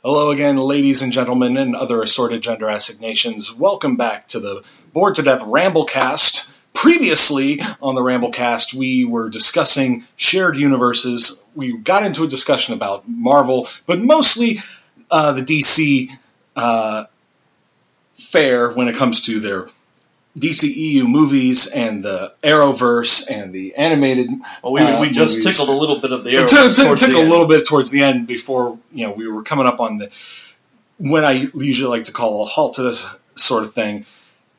Hello again, ladies and gentlemen, and other assorted gender assignations. Welcome back to the Bored to Death Ramblecast. Previously on the Ramblecast, we were discussing shared universes. We got into a discussion about Marvel, but mostly the DC fare when it comes to their DCEU movies and the Arrowverse and the animated. Well, we just tickled a little bit of the Arrowverse. Tickled a little bit towards the end before we were coming up on when I usually like to call a halt to this sort of thing.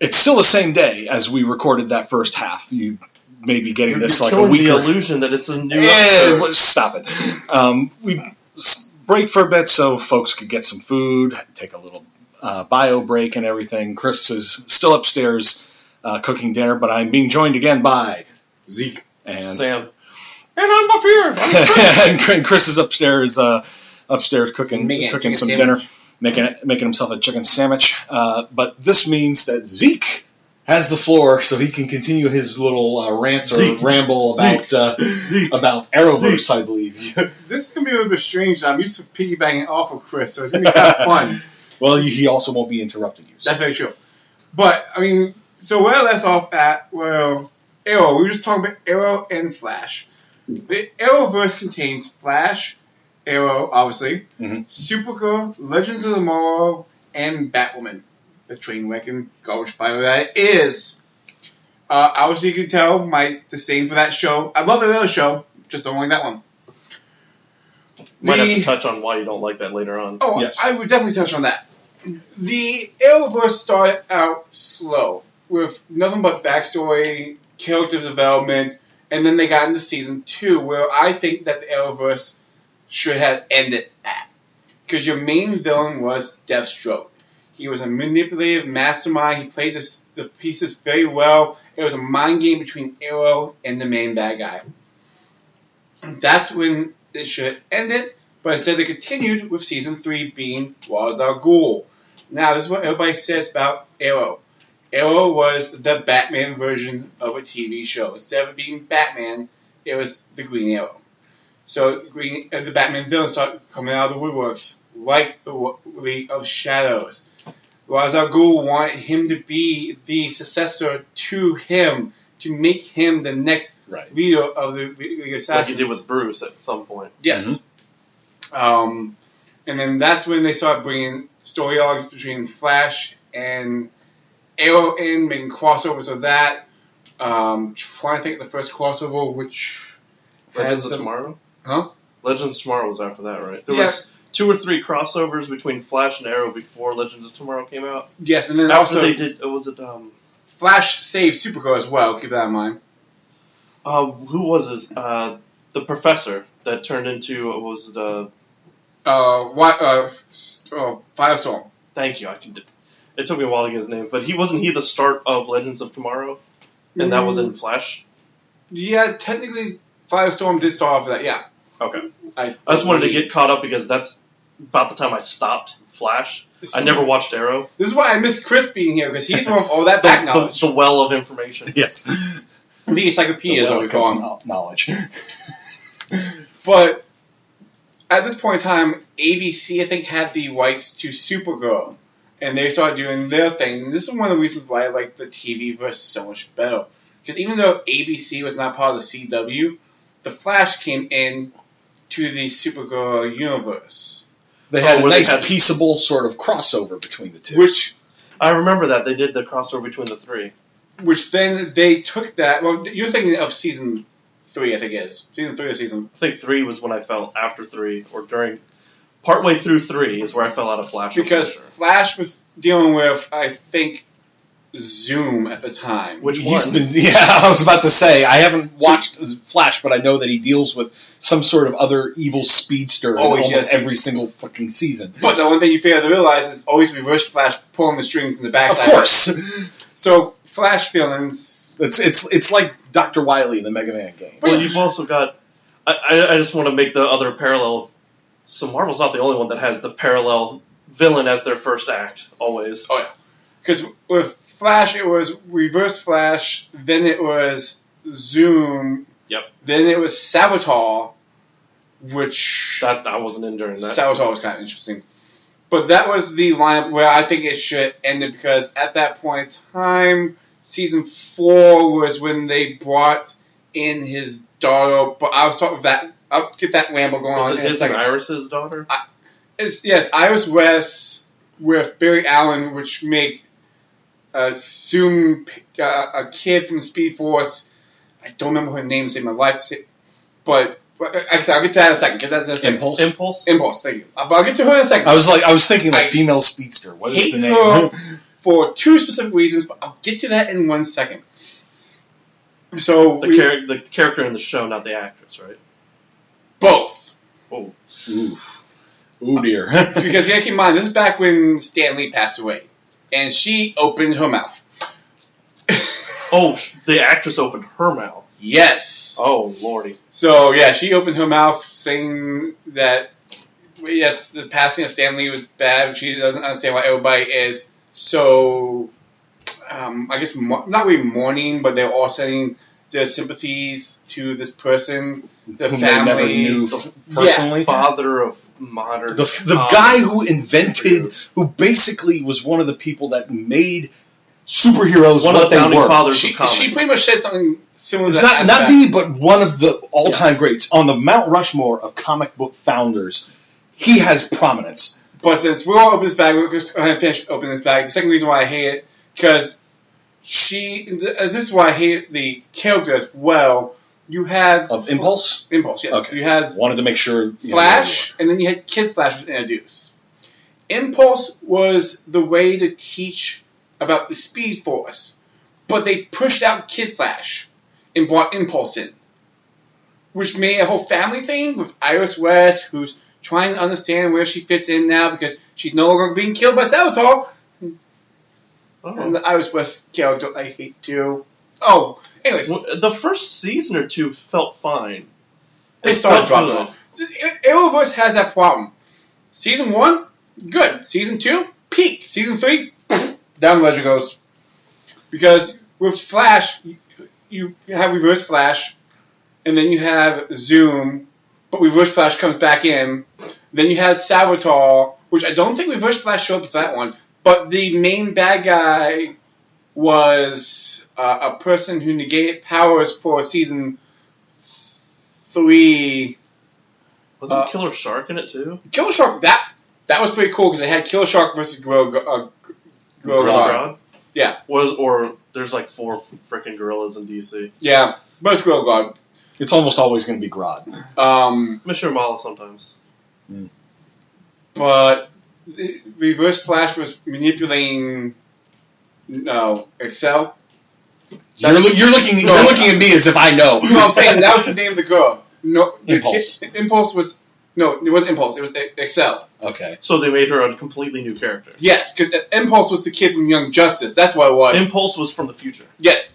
It's still the same day as we recorded that first half. You may be getting this like a week. The illusion that it's a new episode. Stop it. We break for a bit so folks could get some food, take a little bio break and everything. Chris is still upstairs cooking dinner, but I'm being joined again by Zeke and Sam. And I'm up here. And Chris is upstairs cooking some dinner, making himself a chicken sandwich. But this means that Zeke has the floor, so he can continue his little rant or ramble about Arrowverse, Zeke. I believe. This is gonna be a little bit strange. I'm used to piggybacking off of Chris, so it's gonna be kind of fun. Well, he also won't be interrupting you. So. That's very true. But, I mean, so where I left off at, well, Arrow. We were just talking about Arrow and Flash. The Arrowverse contains Flash, Arrow, obviously, Supergirl, Legends of Tomorrow, and Batwoman. The train wreck and garbage pile that it is. Obviously, you can tell my disdain for that show. I love the other show, just don't like that one. Might have to touch on why you don't like that later on. Oh, yes. I would definitely touch on that. The Arrowverse started out slow, with nothing but backstory, character development, and then they got into Season 2, where I think that the Arrowverse should have ended at. Because your main villain was Deathstroke. He was a manipulative mastermind. He played the pieces very well. It was a mind game between Arrow and the main bad guy. That's when it should have ended, but instead they continued with Season 3 being Ra's al Ghul. Now, this is what everybody says about Arrow. Arrow was the Batman version of a TV show. Instead of it being Batman, it was the Green Arrow. So the Batman villains started coming out of the woodworks, like the League of Shadows. Ra's al Ghul wanted him to be the successor to him, to make him the next leader of the League of Assassins. Like he did with Bruce at some point. Yes. And then that's when they started bringing story arcs between Flash and Arrow in, making crossovers of that. Trying to think of the first crossover, which... Legends of Tomorrow? Huh? Legends of Tomorrow was after that, right? There was 2 or 3 crossovers between Flash and Arrow before Legends of Tomorrow came out. Yes, and then after also... they did... Was it... Flash saved Supergirl as well, keep that in mind. Who was this? The Professor that turned into... was the... Firestorm. Thank you. It took me a while to get his name, but wasn't he the start of Legends of Tomorrow? And that was in Flash? Yeah, technically, Firestorm did start off with that, yeah. Okay. I just wanted to get caught up because that's about the time I stopped Flash. I never watched Arrow. This is why I miss Chris being here, because he's on all that back knowledge. The well of information. Yes. The encyclopedia is what we call him. Knowledge. But at this point in time, ABC, I think, had the rights to Supergirl. And they started doing their thing. And this is one of the reasons why I like the TV verse so much better. Because even though ABC was not part of the CW, the Flash came in to the Supergirl universe. They had a nice, peaceable sort of crossover between the two. Which I remember that. They did the crossover between the 3. Which then they took that... Well, you're thinking of Season 3, I think it is. Season 3 or Season... I think 3 was when I fell after 3, or during... Partway through 3 is where I fell out of Flash. Because Flash was dealing with, I think, Zoom at the time. Which one? I was about to say, I haven't watched Flash, but I know that he deals with some sort of other evil speedster in almost every single fucking season. But the one thing you fail to realize is always Reverse Flash pulling the strings in the backside. Of course. So, Flash villains... It's like Dr. Wily in the Mega Man game. Well, you've also got... I just want to make the other parallel... So Marvel's not the only one that has the parallel villain as their first act, always. Oh, yeah. Because with Flash, it was Reverse Flash, then it was Zoom, then it was Savitar, which... I wasn't in during that. Savitar was kind of interesting. But that was the line where I think it should have ended, because at that point in time, season 4 was when they brought in his daughter. But I'll start with that. I'll get that ramble going on in a second. Was it Iris's daughter? Yes, Iris West with Barry Allen, which make assume a kid from the Speed Force. I don't remember her name to save my life, but I'll get to that in a second. Impulse. Impulse. Thank you. But I'll get to her in a second. I was thinking female speedster. What is the name? Her for 2 specific reasons, but I'll get to that in 1 second. So the character in the show, not the actress, right? Both. Oh. Ooh dear. Because you gotta keep in mind, this is back when Stan Lee passed away, and she opened her mouth. Oh, the actress opened her mouth. Yes. Oh, lordy. So, yeah, she opened her mouth saying that, yes, the passing of Stan Lee was bad. She doesn't understand why everybody is so, I guess, not really mourning, but they're all sending their sympathies to this person, the family. They never knew personally. Yeah. Father of modern. The guy who invented, who basically was one of the people that made superheroes one what of the they founding were. fathers of comics. She pretty much said something similar It's to that. not me, but one of the all-time greats. On the Mount Rushmore of comic book founders, he has prominence. But since we're all open this bag, we're just going to finish opening this bag. The second reason why I hate it, because this is why I hate the character as well. You had... Of Impulse? Impulse, yes. Okay. You had... Wanted to make sure... Flash, and then you had Kid Flash was introduced. Impulse was the way to teach about the Speed Force, but they pushed out Kid Flash and brought Impulse in, which made a whole family thing with Iris West, who's trying to understand where she fits in now because she's no longer being killed by Savitar. And the Iris West character I hate too. Oh, anyways. The first season or 2 felt fine. It started dropping off. Arrowverse has that problem. Season 1, good. Season 2, peak. Season 3, down the ledger goes. Because with Flash, you have Reverse Flash, and then you have Zoom, but Reverse Flash comes back in. Then you have Savitar, which I don't think Reverse Flash showed up for that one, but the main bad guy was a person who negated powers for season 3. Wasn't Killer Shark in it too? Killer Shark, that was pretty cool because they had Killer Shark versus Gorilla God. Yeah. Or there's like 4 freaking gorillas in DC. Yeah, but it's Gorilla God. It's almost always going to be Grodd. Mr. Mala sometimes. Mm. But Reverse Flash was manipulating Excel. You're looking at me as if I know. No, I'm saying that was the name of the girl. No, Impulse. Impulse was... No, it wasn't Impulse. It was Excel. Okay. So they made her a completely new character. Yes, because Impulse was the kid from Young Justice. That's what it was. Impulse was from the future. Yes.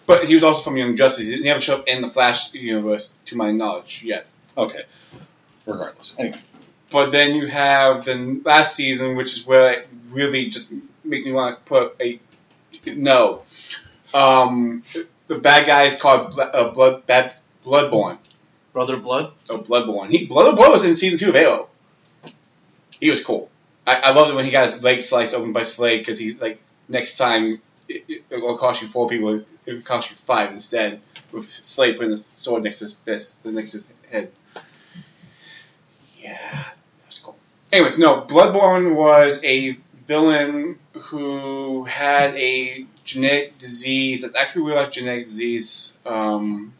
But he was also from Young Justice. He never showed up in the Flash universe, to my knowledge, yet. Okay. Regardless. Anyway. But then you have the last season, which is where it really just makes me want to put a... No. The bad guy is called Bloodborne. Brother Blood? Oh, Bloodborne. Brother Blood was in season 2 of Arrow. He was cool. I loved it when he got his leg sliced open by Slade, because he, like, next time it will cost you 4 people, it would cost you 5 instead, with Slade putting the sword next to his fist, next to his head. Yeah, that was cool. Anyways, no, Bloodborne was a villain who had a genetic disease, that's actually a real-life genetic disease, and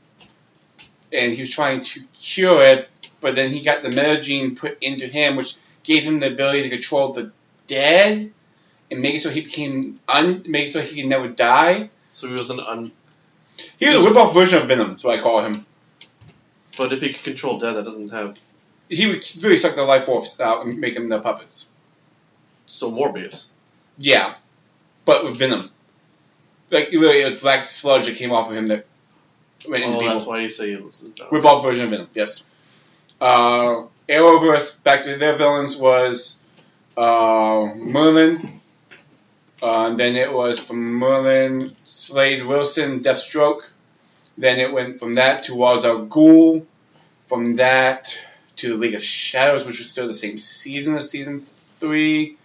he was trying to cure it, but then he got the metagene put into him, which gave him the ability to control the dead, and make it so he became make it so he could never die. So he was He was a rip-off version of Venom, that's what I call him. But if he could control dead, that doesn't have... He would really suck their life force out and make them the puppets. So Morbius. Yeah, but with Venom. Like, literally, it was black sludge that came off of him that went into people. That's why you say it was a joke. Rip-off version of Venom, yes. Arrowverse, back to their villains, was Merlin. And then it was from Merlin, Slade Wilson, Deathstroke. Then it went from that to Ra's al Ghul. From that to the League of Shadows, which was still the same season of season 3.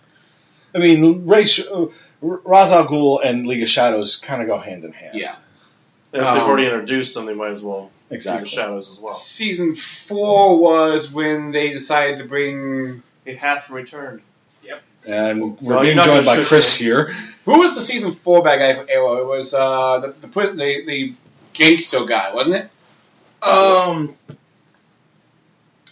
I mean, Ra's al Ghul and League of Shadows kind of go hand in hand. Yeah. And if they've already introduced them, they might as well do Exactly. the Shadows as well. Season 4 was when they decided to bring... It hath returned. And we're Well, being you're not joined by gonna Chris shush here. Who was the Season 4 bad guy for Arrow? It was the gangster guy, wasn't it?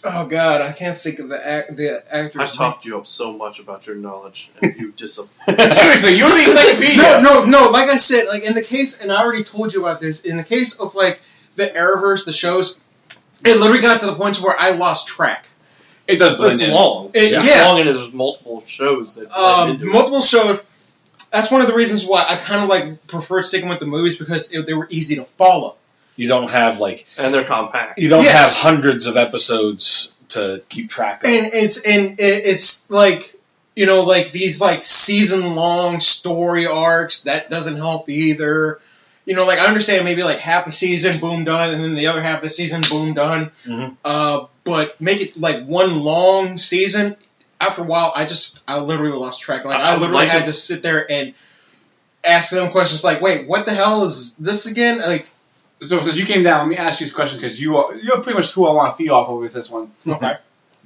Oh God, I can't think of the actor's I talked you up so much about your knowledge, and you disappoint. Seriously, you're the encyclopedia! No, like I said, like in the case, and I already told you about this, in the case of like the Arrowverse, the shows, it literally got to the point where I lost track. It does blend It's in. long. Yeah. It's long, and there's multiple shows that blend into it. Multiple shows. That's one of the reasons why I kind of like preferred sticking with the movies because they were easy to follow. You don't have And they're compact. you don't Yes. have hundreds of episodes to keep track of. And it's like, you know, like these like season long story arcs that doesn't help either. You know, like I understand maybe like half a season, boom, done, and then the other half of the season, boom, done. Mhm. But make it like one long season. After a while, I literally lost track. Like I would literally like had it- to sit there and ask them questions like, "Wait, what the hell is this again?" Like, So since you came down, let me ask you this question because you're pretty much who I want to feed off of with this one. okay,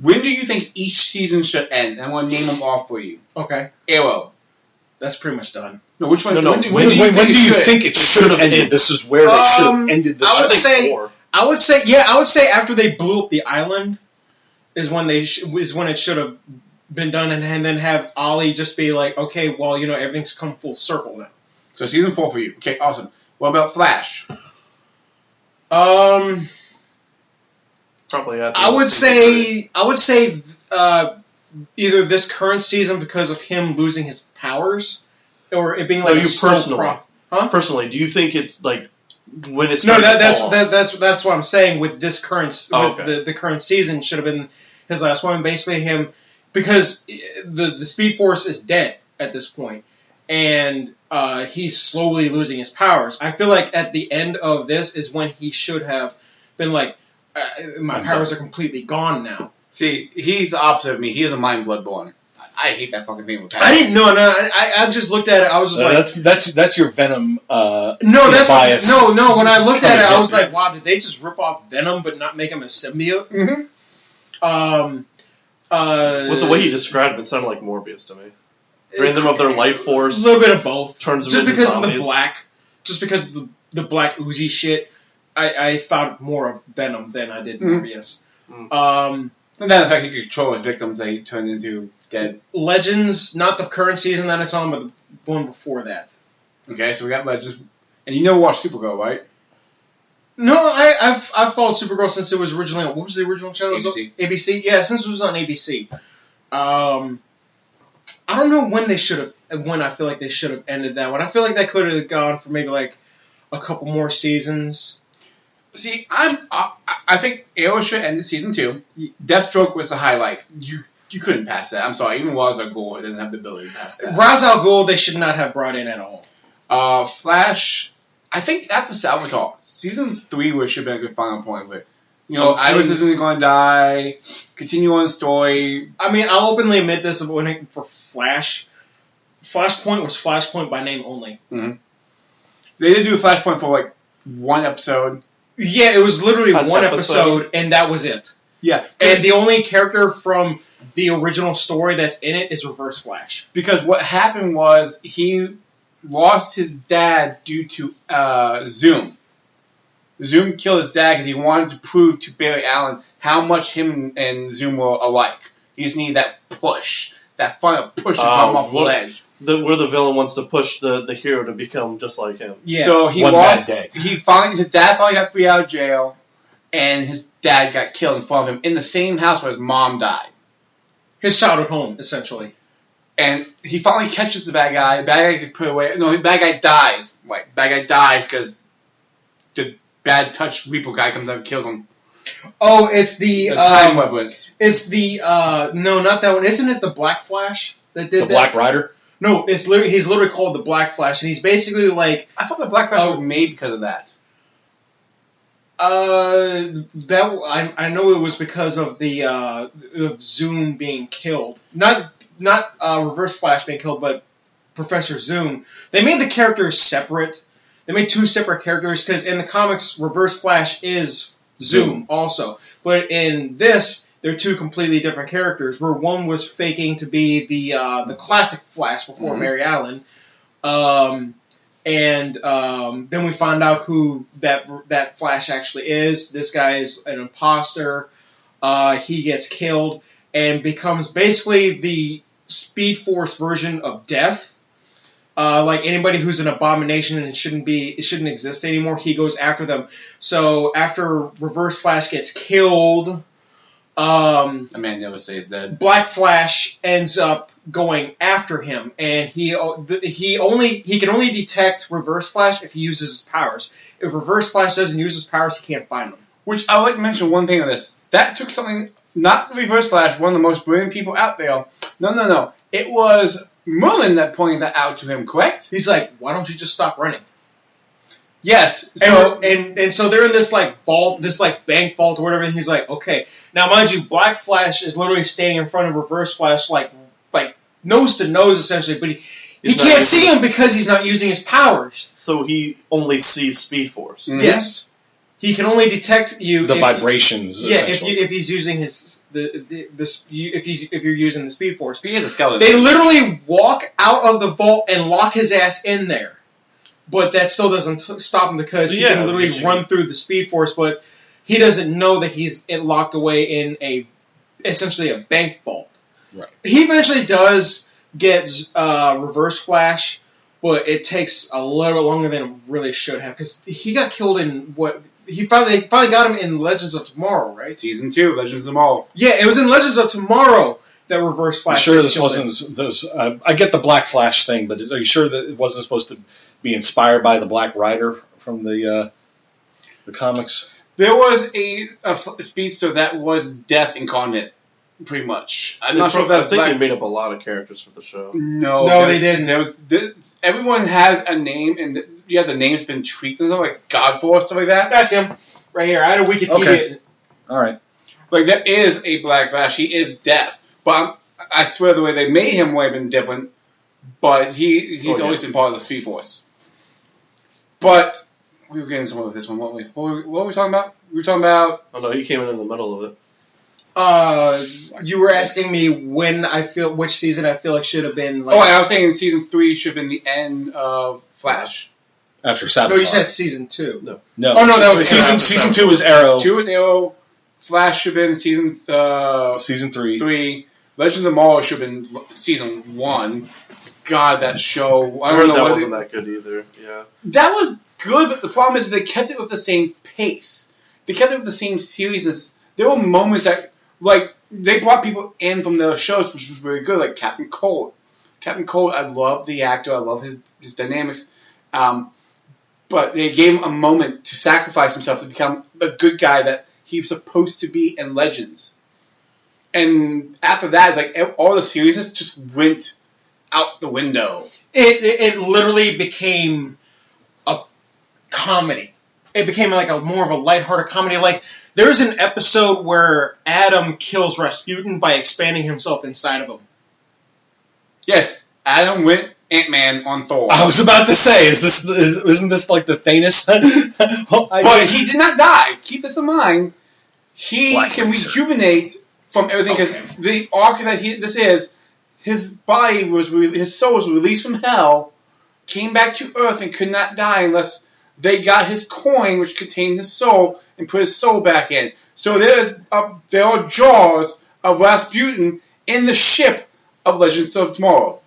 When do you think each season should end? I'm going to name them off for you. okay, Arrow. that's pretty much done. No, which one? No, When do When do you think it should have ended? ended? This is where they should have ended the I would show. say- 4. I would say after they blew up the island is when is when it should have been done, and then have Ollie just be like, okay, well, you know, everything's come full circle now. So season 4 for you. Okay, awesome. What about Flash? Probably at the I end would of season say either this current season because of him losing his powers, or it being like No, a you slow personally. Huh? Personally, do you think it's like when it's No, starting to that's fall off? that's what I'm saying. With this current Oh, okay. the current season should have been his last one. Basically, him because the Speed Force is dead at this point, and he's slowly losing his powers. I feel like at the end of this is when he should have been like, my I'm powers done. are completely gone now. See, he's the opposite of me. He is a mind bloodborne. I hate that fucking thing with Pat. I didn't know. I just looked at it. I was just like, That's your Venom. no, that's bias. no. When I looked at it, I was Coming like, wow, did they just rip off Venom but not make him a symbiote? Mm-hmm. With the way he described it, it sounded like Morbius to me. Drain them of their life A force, little bit of both. turns them Just into because of zombies. the black, just because of the black oozy shit, I thought more of Venom than I did Morbius. Mm. And then the fact he could control his victims that he turned into dead. Legends, not the current season that it's on, but the one before that. Okay, so we got Legends. And you never watched Supergirl, right? No, I've followed Supergirl since it was originally on, what was the original channel? ABC. ABC? Yeah, since it was on ABC. I don't know when I feel like they should have ended that one. I feel like that could have gone for maybe like a couple more seasons. See, I think Arrow should end in season 2. Deathstroke was the highlight. You couldn't pass that. I'm sorry. Even Ra's al Ghul doesn't have the ability to pass that. Ra's al Ghul, they should not have brought in at all. Flash, I think after Salvatore, season 3 would should have been a good final point with. You know, Iris isn't going to die. Continue on the story. I mean, I'll openly admit this for Flash. Flashpoint was Flashpoint by name only. Mm-hmm. They did do a Flashpoint for like one episode. Yeah, it was literally An one episode. episode, and that was it. Yeah, And the only character from the original story that's in it is Reverse Flash. because what happened was he lost his dad due to Zoom. Zoom killed his dad because he wanted to prove to Barry Allen how much him and Zoom were alike. He just needed that push, that final push to drop him off the ledge. Where the villain wants to push the hero to become just like him. Yeah. So he One lost. bad day. His dad finally got free out of jail, and his dad got killed in front of him in the same house where his mom died. His childhood home, essentially. And he finally catches the bad guy. The bad guy gets put away. No, the bad guy dies. Like, bad guy dies because the bad touch Reaper guy comes out and kills him. Oh, it's the Time weapons. it's the no, not that one. Isn't it the Black Flash that did The that? Black Rider. No, he's literally called the Black Flash, and he's basically like I thought the Black Flash was made because of that. I know it was because of the of Zoom being killed. Not Reverse Flash being killed, but Professor Zoom. They made the characters separate. They made two separate characters because in the comics, Reverse Flash is Zoom also. But in this, they're two completely different characters. Where one was faking to be the classic Flash before Barry Allen. And then we find out who that Flash actually is. This guy is an imposter. He gets killed and becomes basically the Speed Force version of Death. Like anybody who's an abomination and it shouldn't exist anymore, he goes after them. So after Reverse Flash gets killed, a man never stays dead. Black Flash ends up going after him, and he can only detect Reverse Flash if he uses his powers. If Reverse Flash doesn't use his powers, he can't find him. Which I would like to mention one thing on this. That took something, not the Reverse Flash, one of the most brilliant people out there. No. It was Merlin that pointed that out to him, correct? He's like, why don't you just stop running? Yes. So and so they're in this like vault, this like bank vault or whatever, and he's like, okay. Now mind you, Black Flash is literally standing in front of Reverse Flash like nose to nose essentially, but he can't see him because he's not using his powers. So he only sees Speed Force. Mm-hmm. Yes. He can only detect you the vibrations. If he's using if you're using the Speed Force. He is a skeleton. They literally walk out of the vault and lock his ass in there. But that still doesn't stop him because he can literally run through the Speed Force, but he doesn't know that he's locked away in essentially a bank vault. Right. He eventually does get Reverse Flash, but it takes a little longer than it really should have because he got killed in what he finally got him in Legends of Tomorrow, right? Season 2, Legends of Tomorrow. Yeah, it was in Legends of Tomorrow that Reverse Flash. I'm sure this wasn't those. I get the Black Flash thing, but are you sure that it wasn't supposed to be inspired by the Black Rider from the comics? There was a speedster that was Death incarnate, pretty much. I'm not sure if that's. I think they made up a lot of characters for the show. No, they didn't. Everyone has a name, and the name's been tweaked and stuff like Godforce, stuff like that. That's him right here. I had a Wikipedia. Okay. All right. Like there is a Black Flash. He is Death, but I swear the way they made him might have been different. But he's always been part of the Speed Force. But we were getting somewhere with this one, weren't we? What were we talking about? We were talking about. Oh no, he came in the middle of it. You were asking me which season I feel like should have been. Like, I was saying season 3 should have been the end of Flash. After Sabotage. No, you said season 2. No. Oh no, that was season 2 was Arrow. 2 was Arrow. Flash should have been season 3. 3. Legends of Tomorrow should have been season 1. God, that show. I heard that wasn't that good either. Yeah. That was good, but the problem is they kept it with the same pace. They kept it with the same seriousness. There were moments that, they brought people in from their shows, which was really good, like Captain Cold. Captain Cold, I love the actor. I love his dynamics. But they gave him a moment to sacrifice himself to become the good guy that he was supposed to be in Legends. And after that, it's like all the seriousness just went out the window. It literally became a comedy. It became like more of a lighthearted comedy. Like there's an episode where Adam kills Rasputin by expanding himself inside of him. Yes, Adam went Ant-Man on Thor. I was about to say, isn't this like the Thanos? But he did not die. Keep this in mind. He can rejuvenate from everything because the arc that this is, his soul was released from hell, came back to Earth, and could not die unless they got his coin, which contained his soul, and put his soul back in. So there are jars of Rasputin in the ship of Legends of Tomorrow.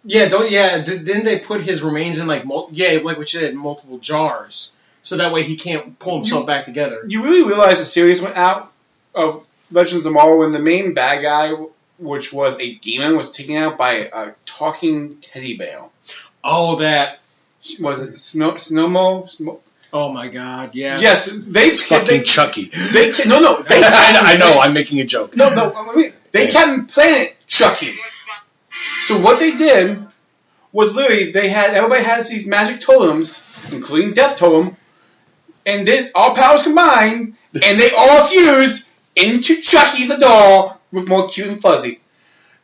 Didn't they put his remains in like what you said, multiple jars, so that way he can't pull himself back together? You really realize the series went out of Legends of Tomorrow when the main bad guy, which was a demon, was taken out by a talking teddy bear. Oh, that was it. Snowmo. Oh my God! Yeah. Yes, Chucky. I know. I'm making a joke. They kept Planet Chucky. So what they did was literally everybody has these magic totems, including Death Totem. and then all powers combine, and they all fuse into Chucky the doll with more cute and fuzzy.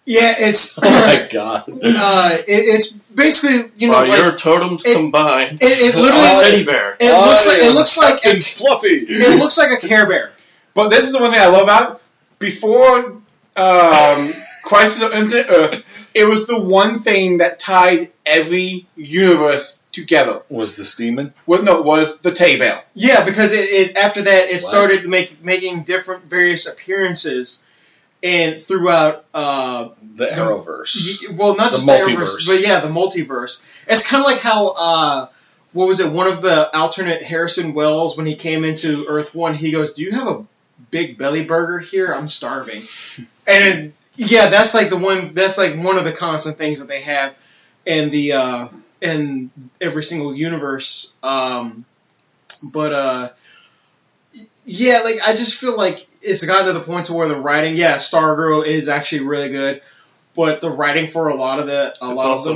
Yeah, it's... Oh my god. It's basically, your totems combined. It literally... teddy bear. It looks like Captain Fluffy. It looks like a Care Bear. But this is the one thing I love about before Crisis on Infinite Earth, it was the one thing that tied every universe together. Was the Steeman? Well, no, it was the teddy bear. Yeah, because it after that it started making different various appearances and throughout The Arrowverse. Well, not just the Arrowverse, but yeah, the multiverse. It's kind of like how what was it? One of the alternate Harrison Wells, when he came into Earth 1, he goes, "Do you have a big belly burger here? I'm starving." And yeah, that's like one of the constant things that they have in the in every single universe. Yeah, like I just feel like it's gotten to the point to where the writing, Stargirl is actually really good, but the writing for a lot of them,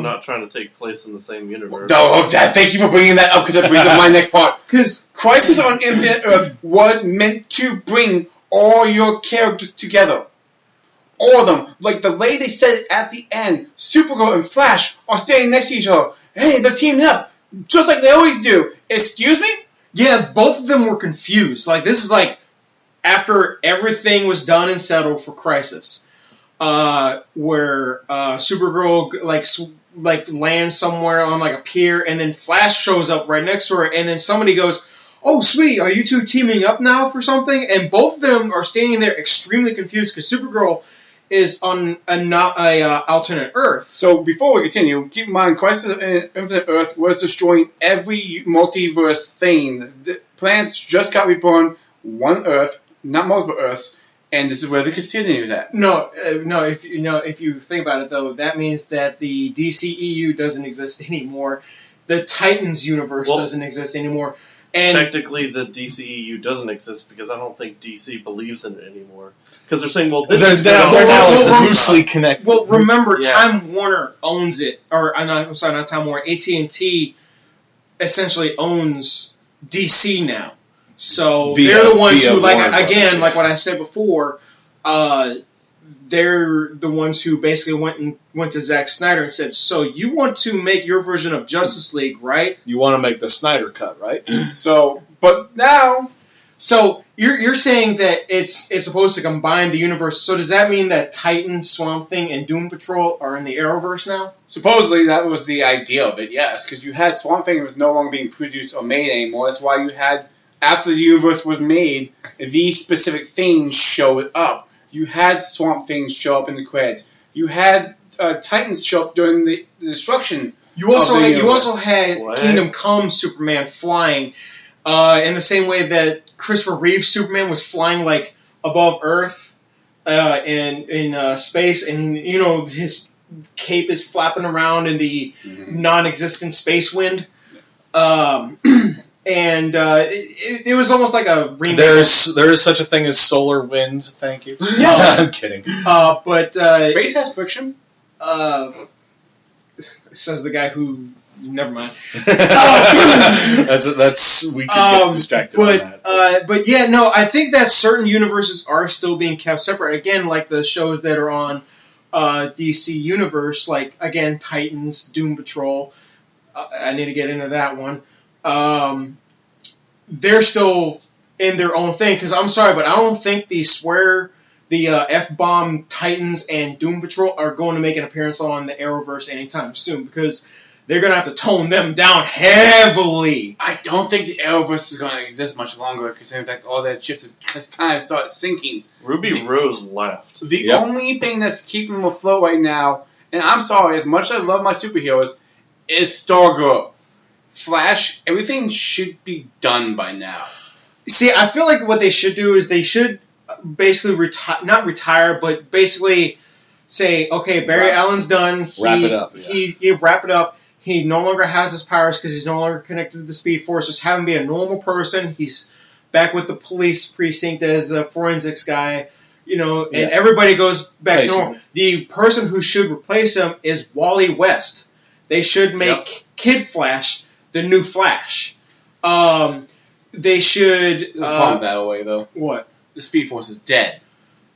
not trying to take place in the same universe. Thank you for bringing that up, because that brings up my next part. Because Crisis on Infinite Earth was meant to bring all your characters together. All of them. Like the lady said at the end, Supergirl and Flash are standing next to each other. Hey, they're teaming up, just like they always do. Excuse me? Yeah, both of them were confused. Like, this is like after everything was done and settled for Crisis, where Supergirl like lands somewhere on like a pier, and then Flash shows up right next to her, and then somebody goes, "Oh, sweet, are you two teaming up now for something?" And both of them are standing there extremely confused because Supergirl is on a alternate Earth. So before we continue, keep in mind, Crisis on Infinite Earth was destroying every multiverse thing. The planets just got reborn, one Earth, not multiple Earths, and this is where the continuity is at. No. If you think about it, though, that means that the DCEU doesn't exist anymore. The Titans universe doesn't exist anymore. And technically, the DCEU doesn't exist because I don't think DC believes in it anymore. Because they're saying, they're now loosely connected. Well, remember, Time Warner owns it, or not Time Warner. AT&T essentially owns DC now. So they're the ones who, like what I said before, they're the ones who basically went to Zack Snyder and said, "So you want to make your version of Justice League, right? You want to make the Snyder cut, right?" But now, so you're saying that it's supposed to combine the universe. So does that mean that Titan, Swamp Thing, and Doom Patrol are in the Arrowverse now? Supposedly that was the idea of it, yes, because you had Swamp Thing was no longer being produced or made anymore. That's why you had, after the universe was made, these specific things showed up. You had Swamp Things show up in the credits. You had Titans show up during the destruction. You also had Kingdom Come Superman flying in the same way that Christopher Reeve's Superman was flying like above Earth in space, and his cape is flapping around in the non-existent space wind. And it was almost like a remake. There is such a thing as solar wind. Thank you. No, I'm kidding. But space has friction. Says the guy who. Never mind. That's we can get distracted on that. But yeah, no, I think that certain universes are still being kept separate. Again, like the shows that are on DC Universe, like again Titans, Doom Patrol. I need to get into that one. They're still in their own thing, because I'm sorry, but I don't think the F-bomb Titans and Doom Patrol are going to make an appearance on the Arrowverse anytime soon, because they're going to have to tone them down heavily. I don't think the Arrowverse is going to exist much longer, because in fact all that ships has kind of started sinking. Ruby Rose left. The only thing that's keeping them afloat right now, and I'm sorry, as much as I love my superheroes, is Stargirl. Flash, everything should be done by now. See, I feel like what they should do is they should basically not retire, but basically say, okay, Barry Allen's done. Wrap it up. He wrap it up. He no longer has his powers because he's no longer connected to the Speed Force. Just have him be a normal person. He's back with the police precinct as a forensics guy, and everybody goes back to normal. The person who should replace him is Wally West. They should make Kid Flash the new Flash. they should. There's a problem that way, though. What? The Speed Force is dead.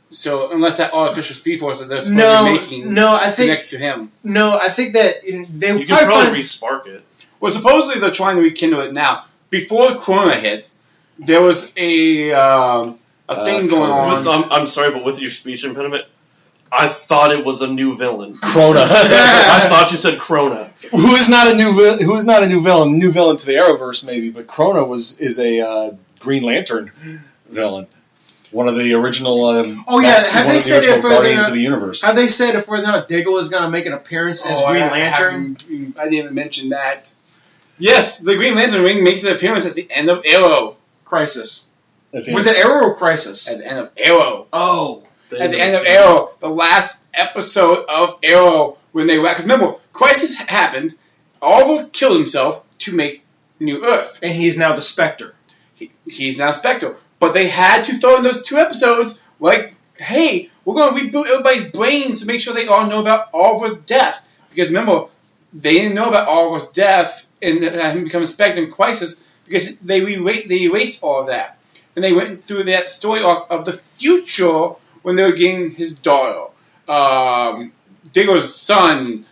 So unless that artificial Speed Force that they're supposed to be making I think next to him. No, I think that they You can probably re-spark it. Well, supposedly they're trying to rekindle it now. Before Corona hit, there was a thing going on. I'm sorry, but with your speech impediment, I thought it was a new villain. Krona. I thought you said Krona. Who is not a new villain? New villain to the Arrowverse, maybe, but Krona is a Green Lantern villain. One of the original. Have they said if Guardians of the Universe? Have they said if whether or not Diggle is going to make an appearance as Green Lantern? I didn't even mention that. Yes, the Green Lantern ring makes an appearance at the end of Arrow. Crisis. Was it Arrow or Crisis? At the end of Arrow. Oh. At the end of Arrow, the last episode of Arrow, when they because remember, Crisis happened. Oliver killed himself to make New Earth, and he's now the Spectre. He's now Spectre. But they had to throw in those 2 episodes, like, hey, we're going to reboot everybody's brains to make sure they all know about Oliver's death. Because remember, they didn't know about Oliver's death and him becoming Spectre in Crisis because they erased all of that. And they went through that story arc of the future when they were getting his daughter, Diggle's son,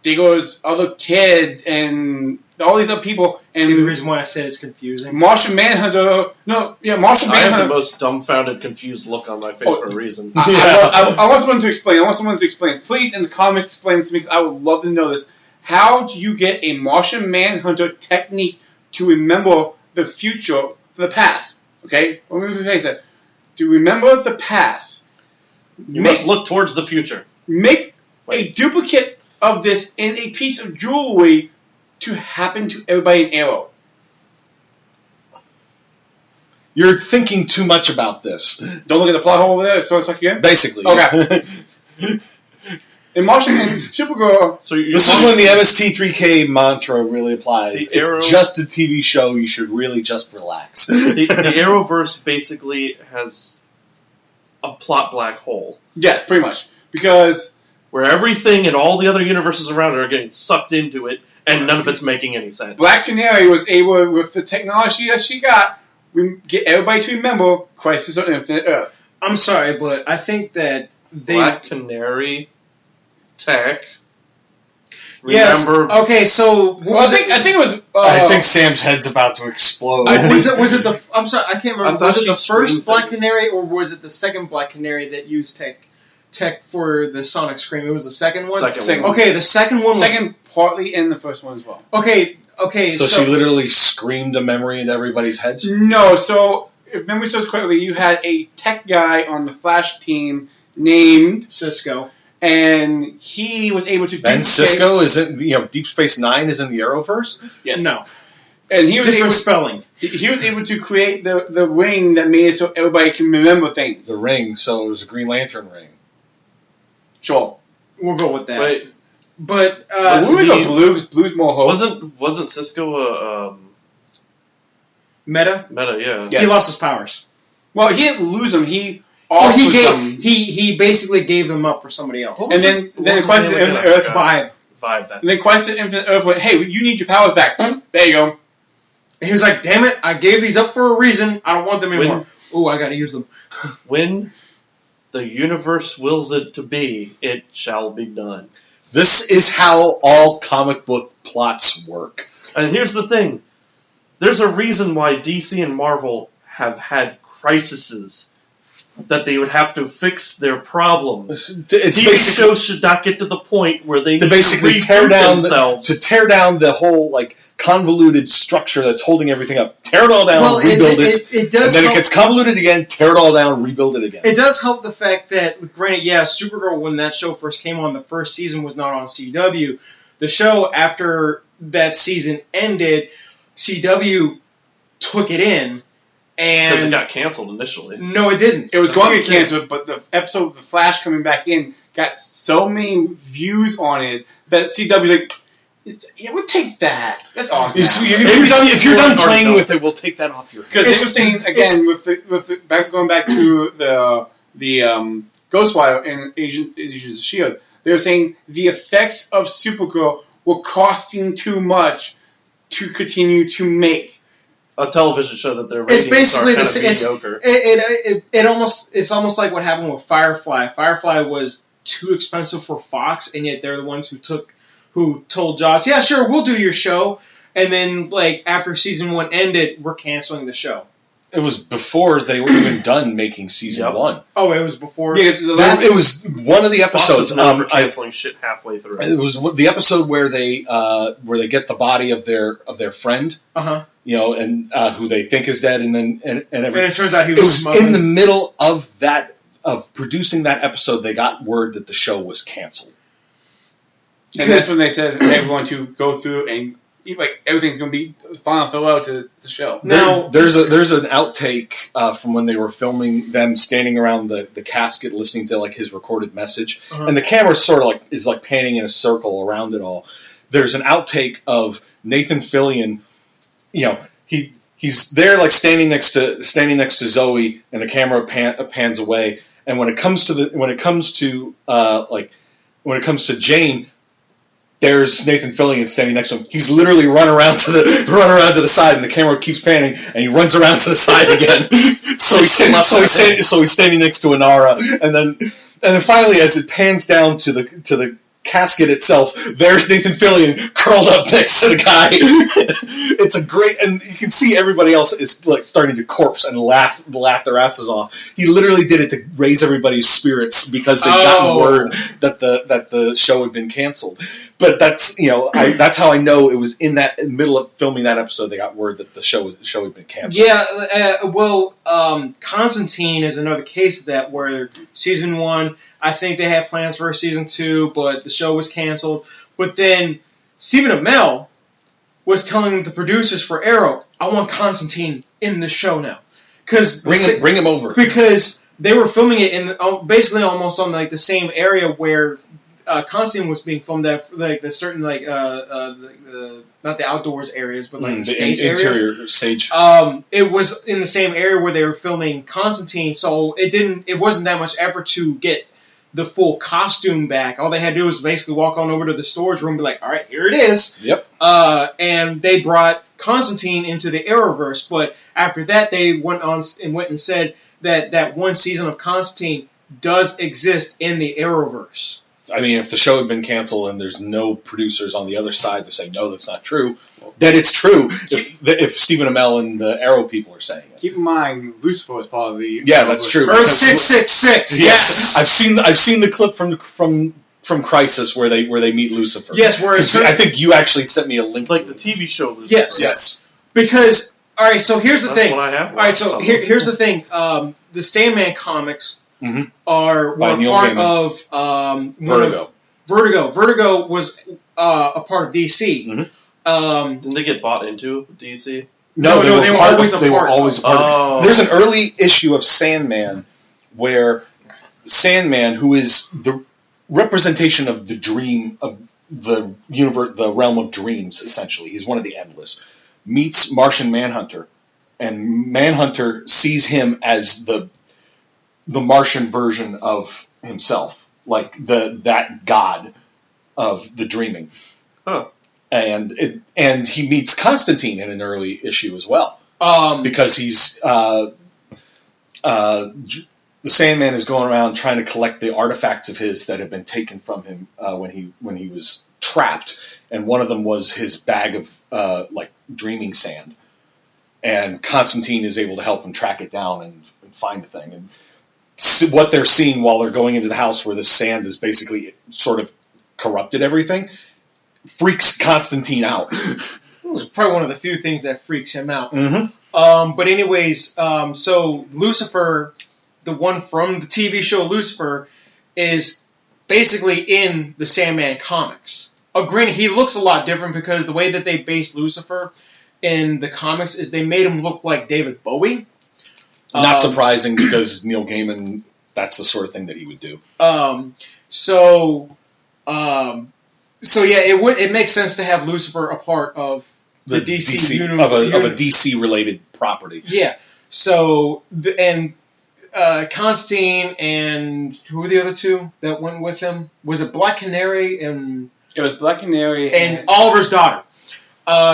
Diggle's other kid, and all these other people. And see the reason why I said it's confusing? Martian Manhunter. Martian Manhunter. I have the most dumbfounded, confused look on my face for a reason. I want someone to explain. Please, in the comments, explain this to me because I would love to know this. How do you get a Martian Manhunter technique to remember the future from the past? Okay? Let me face it. To remember the past. You must look towards the future. Make a duplicate of this in a piece of jewelry to happen to everybody in Arrow. You're thinking too much about this. Don't look at the plot hole over there. So it's like again. Basically. Okay. In Martian and Supergirl. So this is when the MST3K mantra really applies. It's just a TV show. You should really just relax. The Arrowverse basically has a plot black hole. Yes, pretty much. Because where everything and all the other universes around it are getting sucked into it, and none of it's making any sense. Black Canary was able, with the technology that she got, we get everybody to remember Crisis on Infinite Earth. I'm sorry, but I think that Black Canary tech. Yes. Remember? Okay. So I think it was. I think Sam's head's about to explode. Was it the? I'm sorry, I can't remember. Was it the first Black things. Canary or was it the second Black Canary that used tech for the Sonic Scream? It was the second one. Second one. Okay, the second one. Second, partly in the first one as well. Okay. So she literally screamed a memory into everybody's heads? No. So if memory serves correctly, you had a tech guy on the Flash team named Cisco. And he was able to. Ben Cisco is in Deep Space Nine is in the Arrowverse. Yes. No. And he was different able, spelling. He was able to create the ring that made it so everybody can remember things. The ring, so it was a Green Lantern ring. Sure. We'll go with that. Wait. But we would go blue because blue's more hope. Wasn't Cisco a Meta? Meta? Yeah. Yes. He lost his powers. Well, he didn't lose them. He basically gave them up for somebody else. And then Crisis on Infinite Earth Vibe. And then Crisis on Infinite Earth went, "Hey, you need your powers back." There you go. And he was like, "Damn it! I gave these up for a reason. I don't want them anymore. Oh, I got to use them." When the universe wills it to be, it shall be done. This is how all comic book plots work. And here's the thing: there's a reason why DC and Marvel have had crises. That they would have to fix their problems. TV shows should not get to the point where they need to basically tear down themselves. To tear down the whole convoluted structure that's holding everything up. Tear it all down, rebuild it. It does and then it gets convoluted again, tear it all down, rebuild it again. It does help the fact that, granted, Supergirl, when that show first came on, the first season was not on CW. The show, after that season ended, CW took it in. Because it got canceled initially. No, it didn't. It was going to get canceled, but the episode of The Flash coming back in got so many views on it that CW's like, yeah, we'll take that. That's awesome. If you're done playing with it, we'll take that off your hands. Because they were saying, again, going back to the Ghostwire and Agents of S.H.I.E.L.D., they were saying the effects of Supergirl were costing too much to continue to make. a television show that their It's ratings basically are kind of mediocre. It's almost like what happened with Firefly. Firefly was too expensive for Fox, and yet they're the ones who told Joss, yeah, sure, we'll do your show. And then, like, after season 1 ended, we're canceling the show. It was before they were even done making season 1. Oh, it was before? Yeah, It was one of the episodes. Fox is canceling shit halfway through. It was the episode where they get the body of their friend, and who they think is dead, and everything. And it turns out he was. It was smuggling. in the middle of producing that episode. They got word that the show was canceled, and that's when they said everyone to go through and. Like everything's going to be final farewell to the show. Now there's an outtake from when they were filming them standing around the casket, listening to like his recorded message, and the camera sort of is panning in a circle around it all. There's an outtake of Nathan Fillion. He's there like standing next to Zoe, and the camera pans away. And when it comes to Jane. There's Nathan Fillion standing next to him. He's literally run around to the side, and the camera keeps panning, and he runs around to the side again. so he's standing next to Inara, and then finally, as it pans down to the casket itself, there's Nathan Fillion curled up next to the guy. It's a great, and you can see everybody else is like starting to corpse and laugh their asses off. He literally did it to raise everybody's spirits because they'd gotten word that the show had been canceled. But that's that's how I know it was in that middle of filming that episode. They got word that the show had been canceled. Yeah, Constantine is another case of that where season 1, I think they had plans for a season 2, but the show was canceled. But then Stephen Amell was telling the producers for Arrow, I want Constantine in the show now. Bring him over. Because they were filming it in basically almost on like the same area where Constantine was being filmed at, like the certain not the outdoors areas, but like the stage interior area. Stage. It was in the same area where they were filming Constantine, so it wasn't that much effort to get the full costume back. All they had to do was basically walk on over to the storage room and be like, all right, here it is. Yep. And they brought Constantine into the Arrowverse, but after that they went and said that one season of Constantine does exist in the Arrowverse. I mean, if the show had been canceled and there's no producers on the other side to say, no, that's not true, then it's true if Stephen Amell and the Arrow people are saying it. Keep in mind, Lucifer was part of the... Yeah, that's true. Earth 666, yes! I've seen the clip from Crisis where they meet Lucifer. Yes, where I think you actually sent me a link. Like the TV show Lucifer. Yes. Because, alright, so here's the thing. That's what I have. Alright, so here's the thing. The Sandman comics... were part of Vertigo. Vertigo was a part of DC. Didn't they get bought into DC? No, they were always a part of it. There's an early issue of Sandman where Sandman, who is the representation of the dream of the universe, the realm of dreams, essentially, he's one of the Endless, meets Martian Manhunter, and Manhunter sees him as the Martian version of himself, like that god of the dreaming. Huh. And he meets Constantine in an early issue as well, because he's the Sandman is going around trying to collect the artifacts of his that have been taken from him when he was trapped, and one of them was his bag of like dreaming sand, and Constantine is able to help him track it down and find the thing. And what they're seeing while they're going into the house where the sand is basically sort of corrupted everything freaks Constantine out. It's probably one of the few things that freaks him out. Mm-hmm. But anyways, so Lucifer, the one from the TV show Lucifer, is basically in the Sandman comics. Granted, he looks a lot different because the way that they based Lucifer in the comics is they made him look like David Bowie. Not surprising, because Neil Gaiman, that's the sort of thing that he would do. So yeah, it makes sense to have Lucifer a part of the DC universe. Of a DC related property. Yeah. So Constantine and who were the other two that went with him? Was it Black Canary and... It was Black Canary and Oliver's daughter.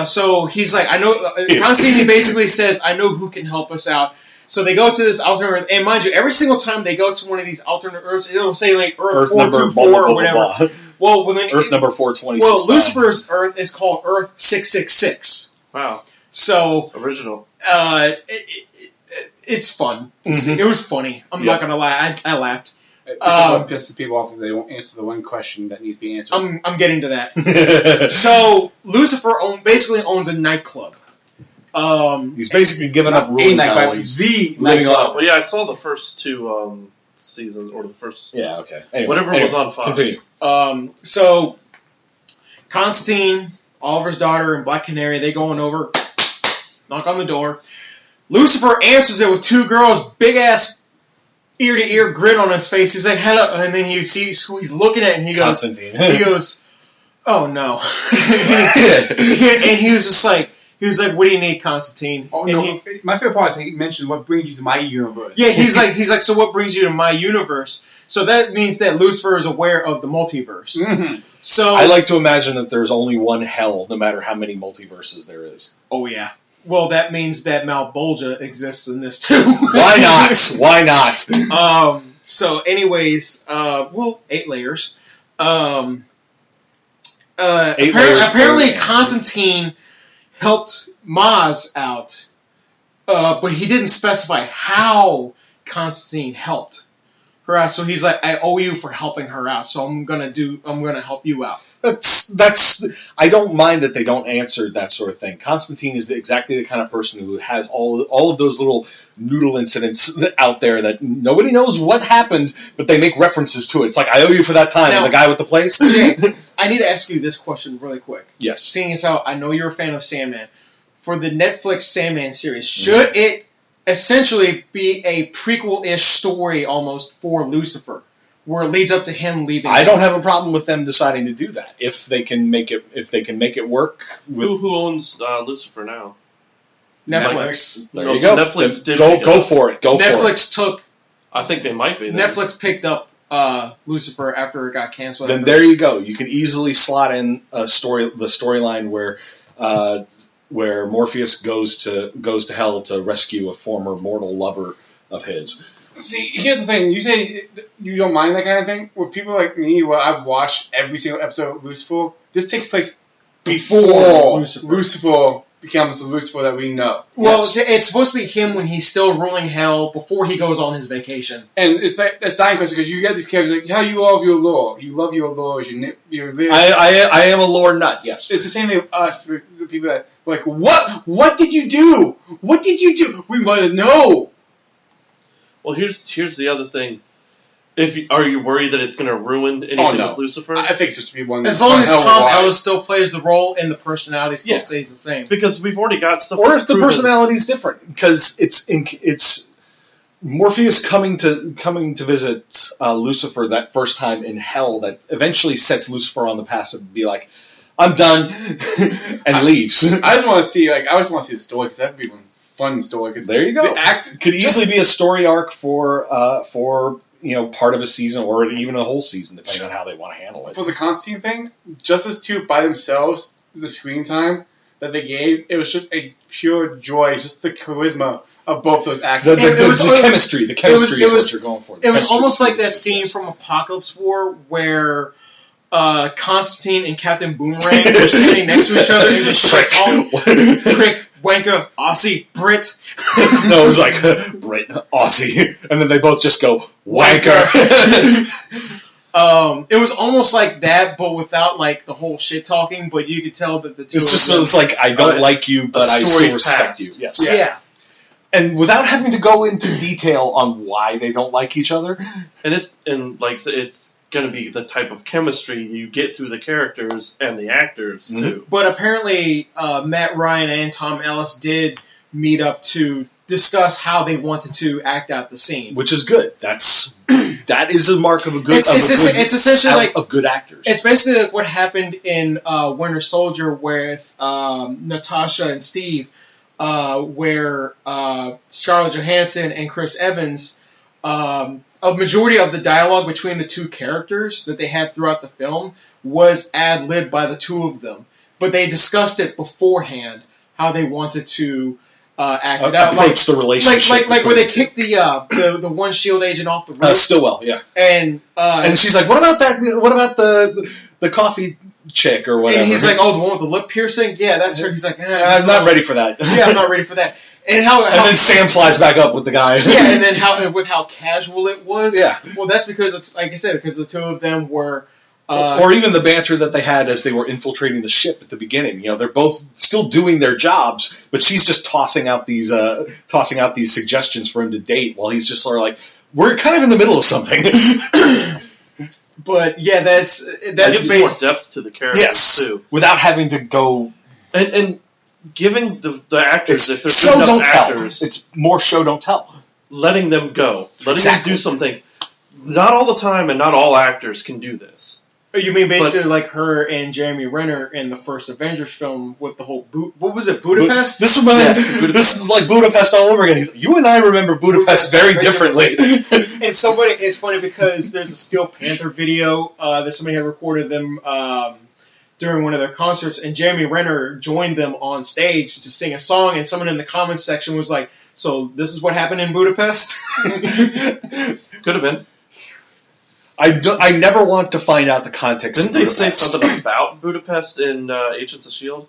So he's like, I know. Constantine basically says, I know who can help us out. So they go to this alternate Earth, and mind you, every single time they go to one of these alternate Earths, it'll say like Earth 424 or whatever. Blah, blah, blah. Well, when Earth number 426. Well, Lucifer's Earth is called Earth 666. Wow. So original. It's fun. It was funny. I'm not gonna lie. I laughed. This one pisses people off if they don't answer the one question that needs to be answered. I'm getting to that. So Lucifer basically owns a nightclub. He's basically given up ruling hell. He's living on. Well, yeah, I saw the first two seasons, or the first. Yeah, okay. Anyway, whatever was on Fox. Continue. So Constantine, Oliver's daughter, and Black Canary, they going over, knock on the door. Lucifer answers it with two girls, big ass ear-to-ear grin on his face. He's like, head up, and then you see who he's looking at, and he goes, oh no. And he was like, what do you need, Constantine? Oh, no. My favorite part is he mentioned what brings you to my universe. Yeah, he's like, so what brings you to my universe? So that means that Lucifer is aware of the multiverse. Mm-hmm. So I like to imagine that there's only one hell, no matter how many multiverses there is. Oh, yeah. Well, that means that Malbolgia exists in this, too. Why not? Why not? So, anyways, 8 layers. Apparently, Constantine helped Maz out, but he didn't specify how Constantine helped her out. So he's like, I owe you for helping her out, so I'm gonna help you out. That's. I don't mind that they don't answer that sort of thing. Constantine is exactly the kind of person who has all of those little noodle incidents out there that nobody knows what happened, but they make references to it. It's like, I owe you for that time. Now, the guy with the place. Jay, I need to ask you this question really quick. Yes. Seeing as how I know you're a fan of Sandman, for the Netflix Sandman series, should it essentially be a prequel-ish story almost for Lucifer, where it leads up to him leaving? I don't have a problem with them deciding to do that if they can make it work. Who owns Lucifer now? Netflix. There you go. Netflix did go for it. Netflix took. I think they might be. Netflix picked up Lucifer after it got canceled. Then there you go. You can easily slot in the storyline where Morpheus goes to hell to rescue a former mortal lover of his. See, here's the thing. You say you don't mind that kind of thing. With people like me, where I've watched every single episode of Lucifer, this takes place before Lucifer becomes the Lucifer that we know. Well, it's supposed to be him when he's still ruling hell before he goes on his vacation. And it's that's dying question because you get these characters like, how you love your lore. You love your lore. I am a lore nut, yes. It's the same thing with us, with the people that like, what did you do? What did you do? We want to know. Well, here's the other thing. Are you worried that it's going to ruin anything with Lucifer? I think it's just to be one. As long as Tom Ellis still plays the role and the personality still stays the same. Because we've already got stuff. Or if the personality is different, because it's Morpheus coming to visit Lucifer that first time in hell that eventually sets Lucifer on the path to be like, I'm done, and leaves. I just want to see the story because that'd be one fun story. Cause there you go. Could easily be a story arc for part of a season or even a whole season, depending on how they want to handle it. For the Constantine thing, just as two by themselves, the screen time that they gave, it was just a pure joy, just the charisma of both those actors. The chemistry is what you're going for. It was almost like that scene from Apocalypse War where Constantine and Captain Boomerang were sitting next to each other and just prick, wanker, Aussie, Brit. No, it was like Brit, Aussie, and then they both just go wanker. It was almost like that, but without like the whole shit talking. But you could tell that the two. It's like I don't like you, but I still respect you. Yes. Yeah. And without having to go into detail on why they don't like each other. And it's going to be the type of chemistry you get through the characters and the actors, too. But apparently, Matt Ryan and Tom Ellis did meet up to discuss how they wanted to act out the scene. Which is good. That is a mark of a good... It's essentially like... Of good actors. It's basically like what happened in Winter Soldier with Natasha and Steve, where Scarlett Johansson and Chris Evans... a majority of the dialogue between the two characters that they had throughout the film was ad-libbed by the two of them. but they discussed it beforehand how they wanted to act it out. Approach the relationship. Like where they kicked the one SHIELD agent off the roof. Stillwell, yeah. And she's like, what about that? What about the coffee chick or whatever? And he's like, oh, the one with the lip piercing? Yeah, that's her. He's like, I'm not ready for that. Yeah, I'm not ready for that. And then Sam flies back up with the guy. Yeah, and then how casual it was. Yeah. Well, that's because, like I said, because the two of them were. Or even the banter that they had as they were infiltrating the ship at the beginning. You know, they're both still doing their jobs, but she's just tossing out these suggestions for him to date, while he's just sort of like, we're kind of in the middle of something. But yeah, that's more depth to the characters too, without having to go and giving the actors, if they're show good don't enough tell. actors, It's more show don't tell. Letting them go, letting them do some things. Not all the time, and not all actors can do this. You mean basically like her and Jeremy Renner in the first Avengers film with the whole what was it, Budapest? This is like Budapest all over again. You and I remember Budapest very differently. And it's funny because there's a Steel Panther video that somebody had recorded them during one of their concerts, and Jeremy Renner joined them on stage to sing a song, and someone in the comments section was like, "So this is what happened in Budapest?" Could have been. I never want to find out the context. Didn't they say something about Budapest in Agents of S.H.I.E.L.D.?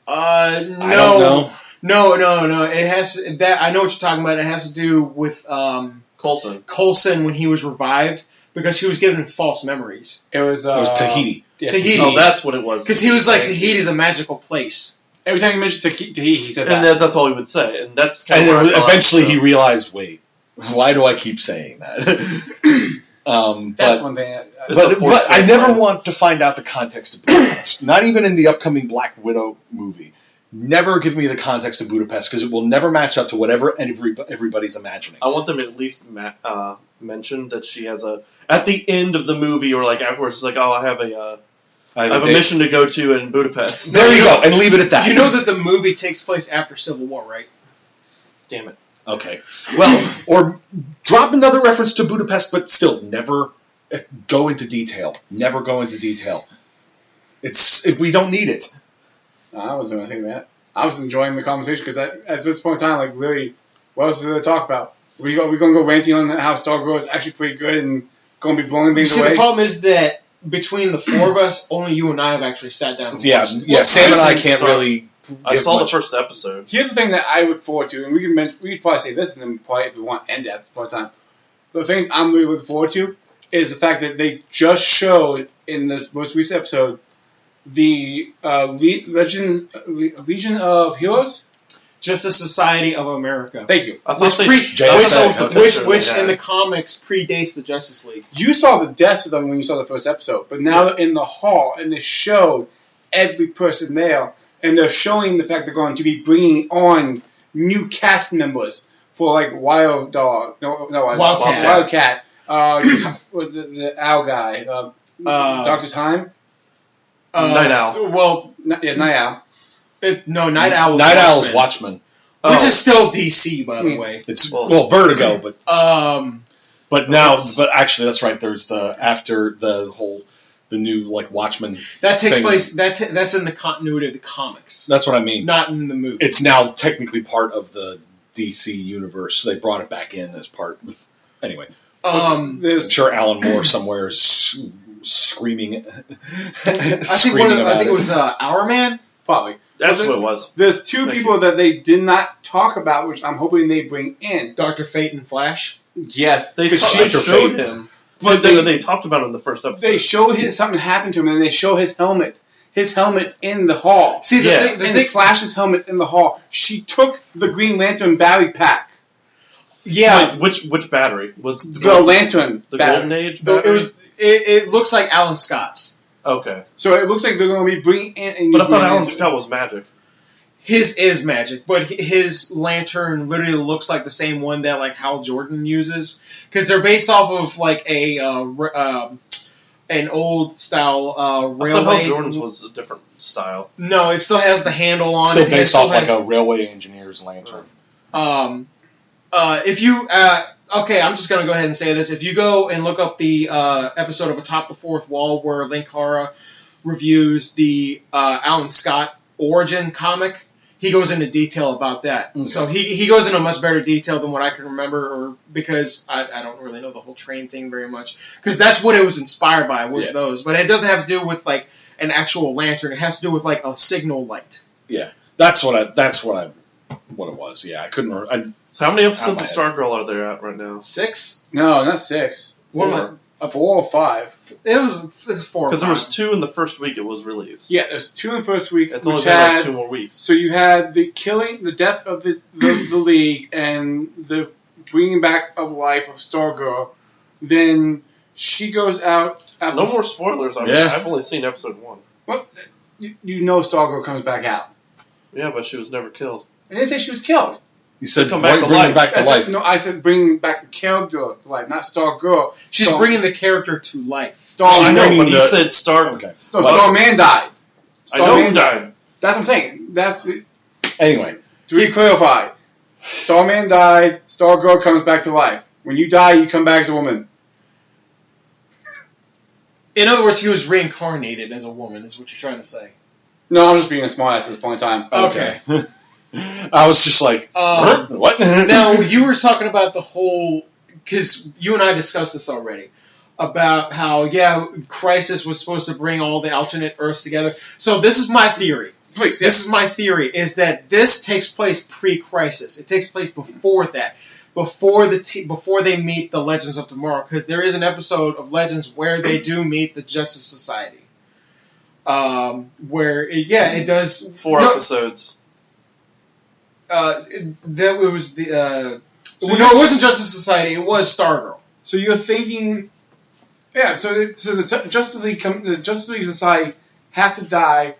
No. I don't know. No. It has that. I know what you're talking about. It has to do with Coulson when he was revived because he was given false memories. It was Tahiti. Yeah, Tahiti. Oh, that's what it was. Because he was like, Tahiti's a magical place. Every time he mentioned Tahiti, he said that. And that's all he would say. And that's kind of eventually he realized, wait, why do I keep saying that? That's one thing. But I never want to find out the context of Budapest. Not even in the upcoming Black Widow movie. Never give me the context of Budapest because it will never match up to whatever everybody's imagining. I want them to at least mention that she has at the end of the movie or like afterwards, it's like, oh, I have a mission to go to in Budapest. There you go, and leave it at that. You know that the movie takes place after Civil War, right? Damn it. Okay. Well, or drop another reference to Budapest, but still never go into detail. Never go into detail. We don't need it. I wasn't going to say that. I was enjoying the conversation because at this point in time, like, really, what else is there to talk about? We're going to go ranting on how Stargirl is actually pretty good and going to be blowing things away. The problem is that between the four of us, only you and I have actually sat down and watched. Yeah, Sam and I can't really... I saw the first episode. Here's the thing that I look forward to, and we could probably say this, and then probably if we want to end it at this point in time. The things I'm really looking forward to is the fact that they just showed in this most recent episode the Legion of Heroes? Justice Society of America. Thank you. Which in the comics predates the Justice League. You saw the deaths of them when you saw the first episode, but now they're in the hall, and they showed every person there. And they're showing the fact they're going to be bringing on new cast members for like Wildcat. Was the owl guy? Dr. Time. Night Owl. Well, Night Owl. Night Owl. Night Owl's Watchmen, which is still DC, by the way. It's Vertigo, but actually that's right. There's the new like Watchmen that takes place. That's in the continuity of the comics. That's what I mean. Not in the movie. It's now technically part of the DC universe. They brought it back in as part. Anyway, I'm sure Alan Moore somewhere is screaming. I think it was Our Man. Probably. That's what it was. There's two people that they did not talk about, which I'm hoping they bring in. Dr. Fate and Flash. Yes, they showed him. But they talked about it in the first episode. They show something happened to him, and they show his helmet. His helmet's in the hall. See, Flash's helmet's in the hall. She took the Green Lantern battery pack. Yeah. Wait, which battery? Was the Lantern the battery. Golden Age battery? It looks like Alan Scott's. Okay. So it looks like they're going to be bringing in... But I thought Alan Scott was magic. His is magic, but his lantern literally looks like the same one that like Hal Jordan uses, because they're based off of like an old style railway. I thought Hal Jordan's was a different style. No, it still has the handle on. Still based off like a railway engineer's lantern. If you okay, I'm just gonna go ahead and say this. If you go and look up the episode of Atop the Fourth Wall where Linkara reviews the Alan Scott origin comic, he goes into detail about that. Okay. So he goes into much better detail than what I can remember, or because I don't really know the whole train thing very much. Because that's what it was inspired by, was those. But it doesn't have to do with like an actual lantern. It has to do with like a signal light. Yeah, that's what it was. Yeah, I couldn't. So how many episodes of Stargirl are there out right now? 6? No, not 6. 4 or 5. It was 4. Because there was 2 in the first week it was released. Yeah, there's 2 in the first week. It's only been like 2 more weeks. So you had the death of the League, and the bringing back of life of Stargirl. Then she goes out after... No more spoilers. I've only seen episode 1. Well, you know Stargirl comes back out. Yeah, but she was never killed. I didn't say she was killed. You said bring her back to life. No, I said bring back the character to life, not Stargirl. She's bringing the character to life. I know, but he said Star. Okay. Starman died. Starman died. That's what I'm saying. Anyway, to be clarified, Starman died. Stargirl comes back to life. When you die, you come back as a woman. In other words, he was reincarnated as a woman, is what you're trying to say. No, I'm just being a smartass at this point in time. Okay. I was just like, what? Now, you were talking about the whole, because you and I discussed this already, about how, Crisis was supposed to bring all the alternate Earths together. So this is my theory. Please, This is my theory, is that this takes place pre-Crisis. It takes place before that. Before they meet the Legends of Tomorrow, because there is an episode of Legends where they do meet the Justice Society. Where, it does... 4 episodes. That it was the it wasn't Justice Society. It was Stargirl. So you're thinking, So the Justice League Society have to die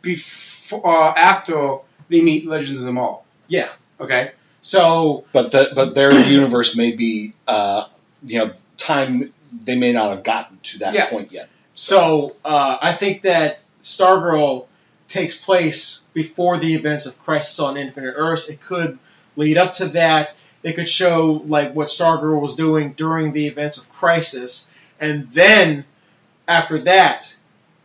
before after they meet Legends of Tomorrow. Yeah. Okay. So, but their universe may be time they may not have gotten to that point yet. So I think that Stargirl takes place before the events of Crisis on Infinite Earths. It could lead up to that. It could show like what Stargirl was doing during the events of Crisis, and then after that,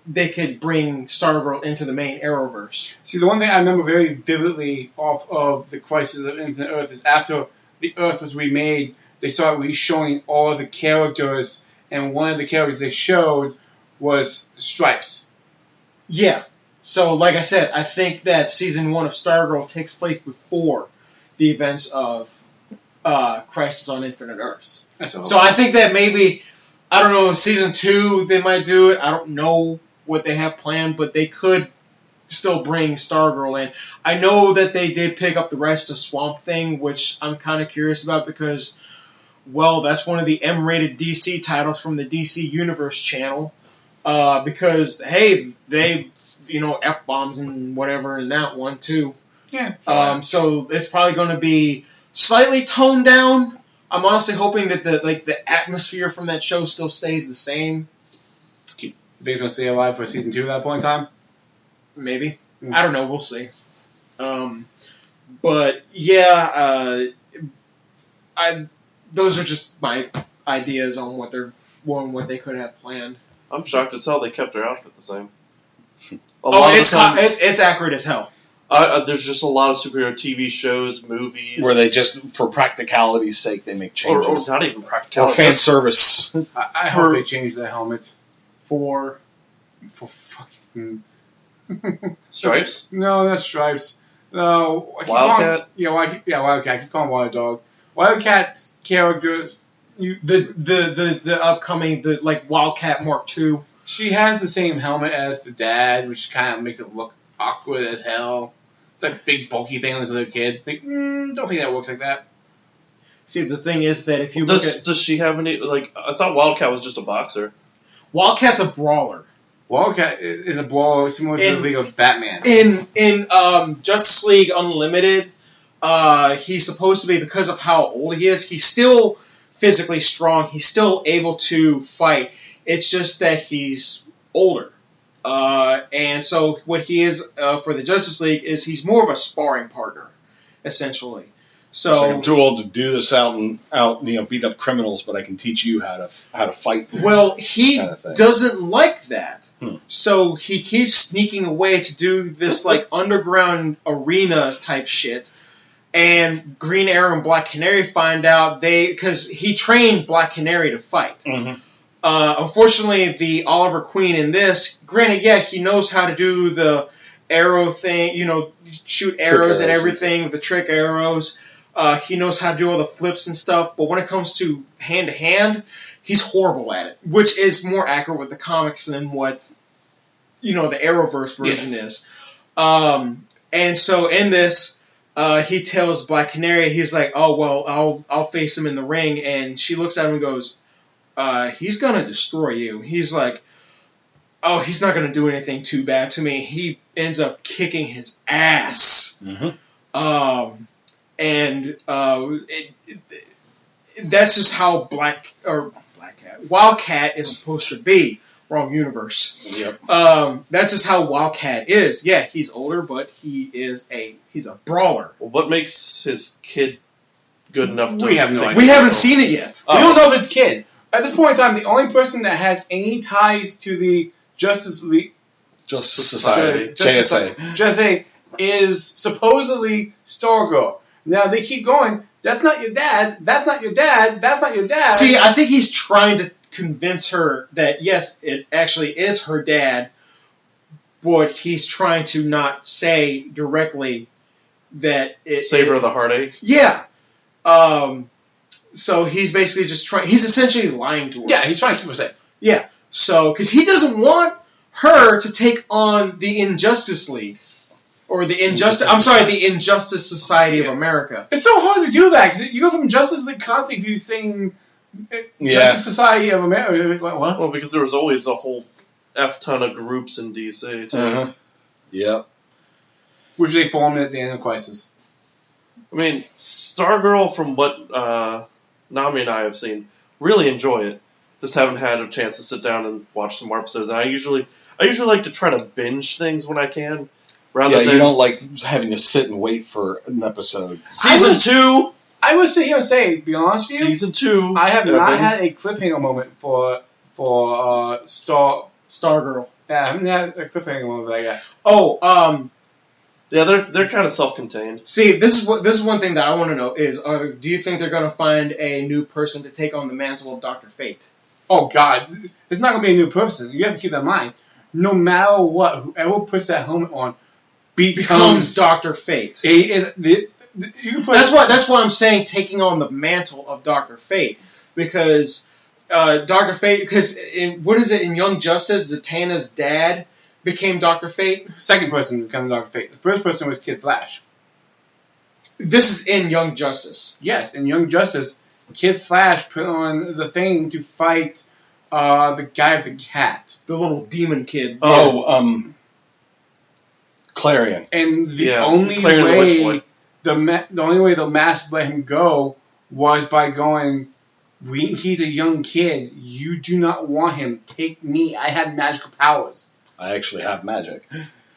they could bring Stargirl into the main Arrowverse. See, the one thing I remember very vividly off of the Crisis of Infinite Earth is after the Earth was remade, they started re-showing all of the characters, and one of the characters they showed was Stripes. Yeah. So, like I said, I think that Season 1 of Stargirl takes place before the events of Crisis on Infinite Earths. So I think that maybe, I don't know, Season 2 they might do it. I don't know what they have planned, but they could still bring Stargirl in. I know that they did pick up the rest of Swamp Thing, which I'm kind of curious about because, well, that's one of the M-rated DC titles from the DC Universe channel. Because, hey, they... F-bombs and whatever in that one, too. Yeah. So it's probably going to be slightly toned down. I'm honestly hoping that the atmosphere from that show still stays the same. You think it's going to stay alive for Season 2 at that point in time? Maybe. I don't know. We'll see. But, yeah, those are just my ideas on what they could have planned. I'm shocked as hell they kept their outfit the same. It's accurate as hell. There's just a lot of superhero TV shows, movies, where they just, for practicality's sake, they make changes. Or not even practicality. Or fan service. I hope they change the helmet. For fucking... Stripes? No, not Stripes. No. Wildcat? Wildcat. I keep calling Wild Dog. Wildcat's character... The upcoming, Wildcat Mark II. She has the same helmet as the dad, which kind of makes it look awkward as hell. It's like a big bulky thing on this little kid. Don't think that works like that. See, the thing is that if you look at... Does she have any... I thought Wildcat was just a boxer. Wildcat's a brawler. Wildcat is a brawler similar to the League of Batman. In Justice League Unlimited, he's supposed to be, because of how old he is, he's still physically strong. He's still able to fight. It's just that he's older. And so what he is for the Justice League is he's more of a sparring partner, essentially. So I'm too old to do this out, beat up criminals, but I can teach you how to fight. Well, he doesn't like that. So he keeps sneaking away to do this like underground arena type shit. And Green Arrow and Black Canary find out because he trained Black Canary to fight. Mm-hmm. Unfortunately, the Oliver Queen in this, granted, yeah, he knows how to do the arrow thing, shoot arrows and everything with the trick arrows. He knows how to do all the flips and stuff, but when it comes to hand-to-hand, he's horrible at it, which is more accurate with the comics than what, the Arrowverse version is. And so in this, he tells Black Canary, he's like, oh, well, I'll face him in the ring, and she looks at him and goes, he's gonna destroy you. He's like, oh, he's not gonna do anything too bad to me. He ends up kicking his ass. Mm-hmm. That's just how Wildcat is supposed to be. Wrong universe. Yep. That's just how Wildcat is. Yeah, he's older, but he's a brawler. Well, what makes his kid good enough to... We have no idea. We haven't seen it yet. We don't know his kid. At this point in time, the only person that has any ties to the Justice Society, JSA, is supposedly Stargirl. Now, they keep going, that's not your dad, that's not your dad, that's not your dad. See, I think he's trying to convince her that, yes, it actually is her dad, but he's trying to not say directly that it... Save her the heartache? Yeah. So he's basically just trying... He's essentially lying to her. Yeah, he's trying to keep her safe. Yeah. So, because he doesn't want her to take on the Injustice League. Or the Injustice Society of America. It's so hard to do that, because you go from Justice League constantly to saying Justice Society of America. What? Well, because there was always a whole F-ton of groups in DC, too. Uh-huh. Yep. Which they formed at the end of Crisis. I mean, Stargirl, from what Nami and I have seen, really enjoy it. Just haven't had a chance to sit down and watch some more episodes. And I usually like to try to binge things when I can. You don't like having to sit and wait for an episode. Season 2! I would sit here and say, be honest with you, Season 2. I have not had a cliffhanger moment for Stargirl. Yeah, I haven't had a cliffhanger moment like that. Yeah, they're kind of self-contained. See, this is one thing that I want to know is, do you think they're going to find a new person to take on the mantle of Dr. Fate? Oh, God. It's not going to be a new person. You have to keep that in mind. No matter what, whoever puts that helmet on becomes Dr. Fate. That's what I'm saying, taking on the mantle of Dr. Fate. Because Dr. Fate, in Young Justice, Zatanna's dad became Dr. Fate. Second person became Dr. Fate. The first person was Kid Flash. This is in Young Justice. Yes, in Young Justice, Kid Flash put on the thing to fight the guy with the cat. The little demon kid. Clarion. And the only way the mask let him go was by going, he's a young kid. You do not want him. Take me. I have magical powers. I actually have magic.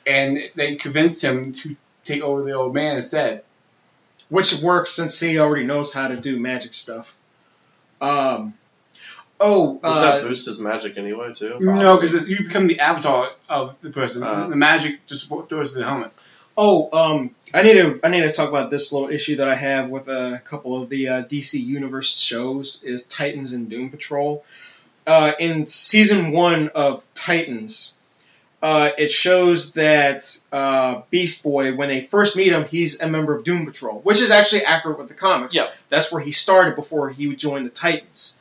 And they convinced him to take over the old man instead. Which works since he already knows how to do magic stuff. Would that boost his magic anyway, too? Probably. No, because you become the avatar of the person. The magic just throws to the helmet. I need to talk about this little issue that I have with a couple of the DC Universe shows is Titans and Doom Patrol. In Season 1 of Titans, it shows that Beast Boy, when they first meet him, he's a member of Doom Patrol, which is actually accurate with the comics. Yeah. That's where he started before he would join the Titans.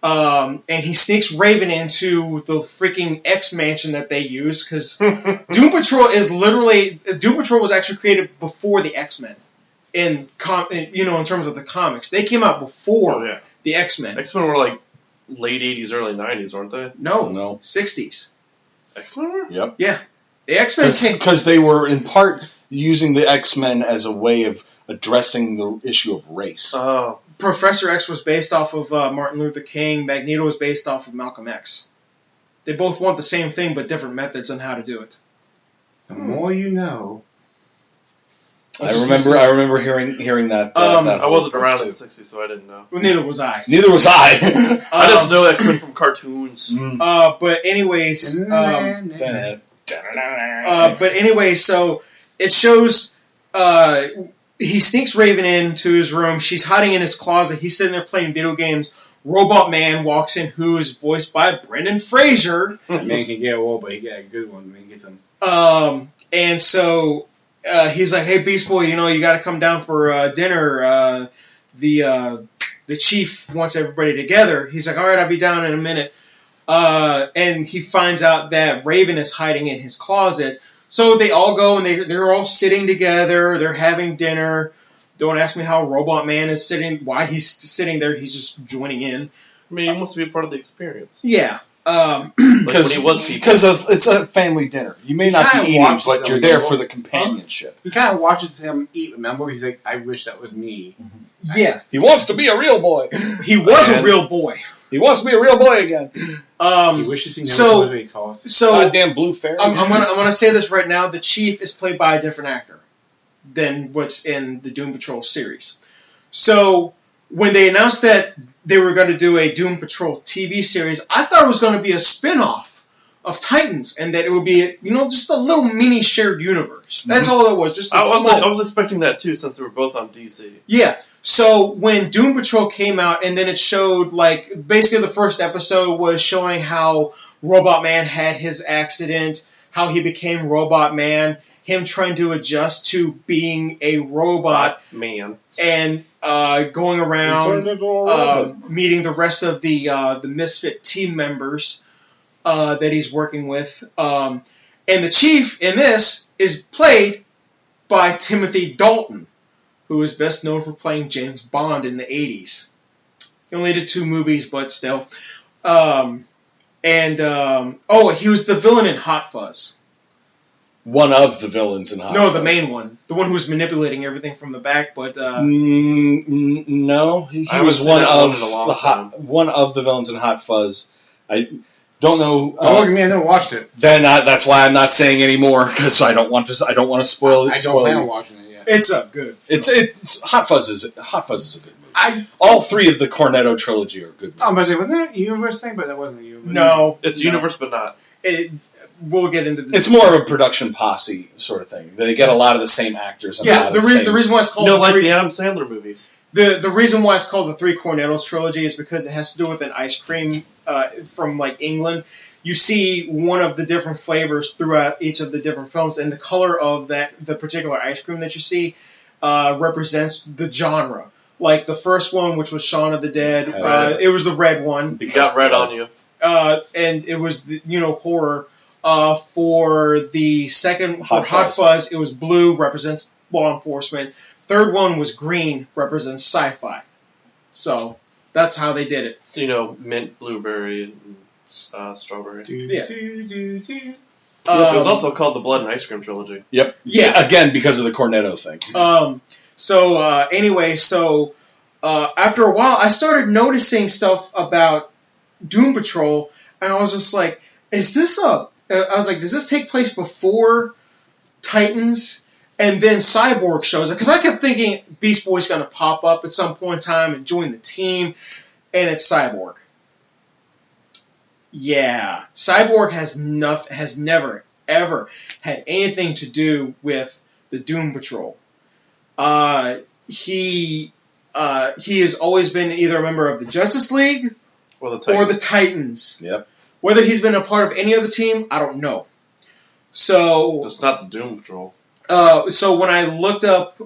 And he sneaks Raven into the freaking X mansion that they use, because Doom Patrol was actually created before the X-Men in terms of the comics. They came out before the X-Men. X-Men were like late 80s, early 90s, weren't they? No. 60s. X-Men were? Yep. Yeah. The X-Men because they were in part using the X-Men as a way of addressing the issue of race. Oh. Professor X was based off of Martin Luther King. Magneto was based off of Malcolm X. They both want the same thing, but different methods on how to do it. The more you know. I remember hearing that. That I wasn't around in the 60s, so I didn't know. Well, neither was I. Neither was I. I just know X-Men from cartoons. But anyways, so it shows. He sneaks Raven into his room. She's hiding in his closet. He's sitting there playing video games. Robot Man walks in, who is voiced by Brendan Fraser. Man can get old, but he got a good one. Man, get some. And so he's like, "Hey, Beast Boy, you got to come down for dinner. The chief wants everybody together." He's like, "All right, I'll be down in a minute." And he finds out that Raven is hiding in his closet. So they all go and they're all sitting together. They're having dinner. Don't ask me how Robot Man is sitting. Why he's sitting there? He's just joining in. I mean, he wants to be a part of the experience. Yeah. Because it's a family dinner. You may not be eating, but you're there for the companionship. He kind of watches him eat. Remember, he's like, "I wish that was me." Yeah. He wants to be a real boy. He was a real boy. He wants to be a real boy again. He wishes he never was what he calls. So goddamn blue fairy. I'm gonna say this right now. The Chief is played by a different actor than what's in the Doom Patrol series. So when they announced that they were going to do a Doom Patrol TV series, I thought it was going to be a spin-off of Titans, and that it would be just a little mini shared universe. That's all it was. Just I was expecting that too, since they were both on DC. Yeah. So when Doom Patrol came out, and then it showed, basically the first episode was showing how Robot Man had his accident, how he became Robot Man, him trying to adjust to being a robot man, and going around meeting the rest of the Misfit team members that he's working with. And the Chief in this is played by Timothy Dalton, who is best known for playing James Bond in the 80s. He only did 2 movies, but still. He was the villain in Hot Fuzz. One of the villains in Hot Fuzz. No, the main one. The one who was manipulating everything from the back, but... No, he was one of the villains in Hot Fuzz. I don't know... Don't look at me, I never watched it. Then that's why I'm not saying anymore, because I don't want to spoil it. I don't plan on watching it yet. It's good. It's Hot Fuzz is a good movie. All 3 of the Cornetto trilogy are good movies. Wasn't that a Universe thing? But that wasn't a Universe. No. It's Universe, but not. We'll get into this. It's more of a production posse sort of thing. They get a lot of the same actors. Yeah, the reason why it's called... the Adam Sandler movies. The reason why it's called the 3 Cornettos trilogy is because it has to do with an ice cream from England. You see one of the different flavors throughout each of the different films, and the color of the particular ice cream that you see represents the genre. Like the first one, which was Shaun of the Dead, it was the red one. You got red on you. And it was horror. For the second, for Hot Fuzz, it was blue, represents law enforcement. Third one was green, represents sci-fi. So that's how they did it. Mint, blueberry, and strawberry. Yeah. It was also called the Blood and Ice Cream trilogy. Yep. Yeah. Again, because of the Cornetto thing. After a while, I started noticing stuff about Doom Patrol, and I was just like, does this take place before Titans? And then Cyborg shows up. Because I kept thinking Beast Boy's going to pop up at some point in time and join the team. And it's Cyborg. Yeah. Cyborg has never, ever had anything to do with the Doom Patrol. He has always been either a member of the Justice League or the Titans. Yep. Whether he's been a part of any other team, I don't know. So it's not the Doom Patrol. So when I looked up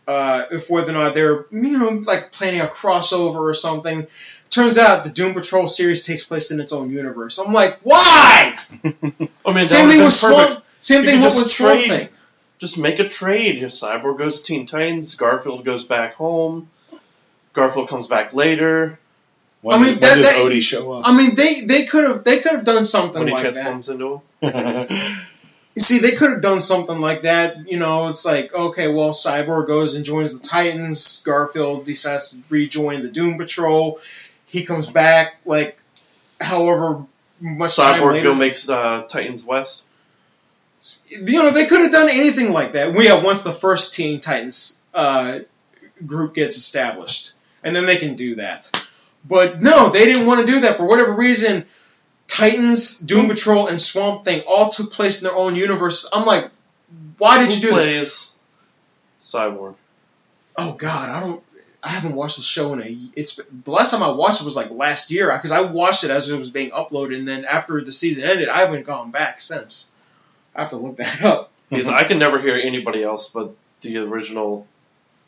if whether or not they're planning a crossover or something, turns out the Doom Patrol series takes place in its own universe. I'm like, why? Same thing with Swamp. Same thing with Swamp Thing. Just make a trade. Cyborg goes to Teen Titans. Garfield goes back home. Garfield comes back later. When does Odie show up? They could have done something like that. When he transforms into him. You see, they could have done something like that. It's like, okay, well, Cyborg goes and joins the Titans. Garfield decides to rejoin the Doom Patrol. He comes back, however much time later. Cyborg makes Titans West. They could have done anything like that. Once the first Teen Titans group gets established, and then they can do that. But no, they didn't want to do that for whatever reason. Titans, Doom Patrol, and Swamp Thing all took place in their own universes. I'm like, why did you do this? Who plays Cyborg? Oh God, I haven't watched the show the last time I watched it was like last year, because I watched it as it was being uploaded, and then after the season ended, I haven't gone back since. I have to look that up. Because I can never hear anybody else but the original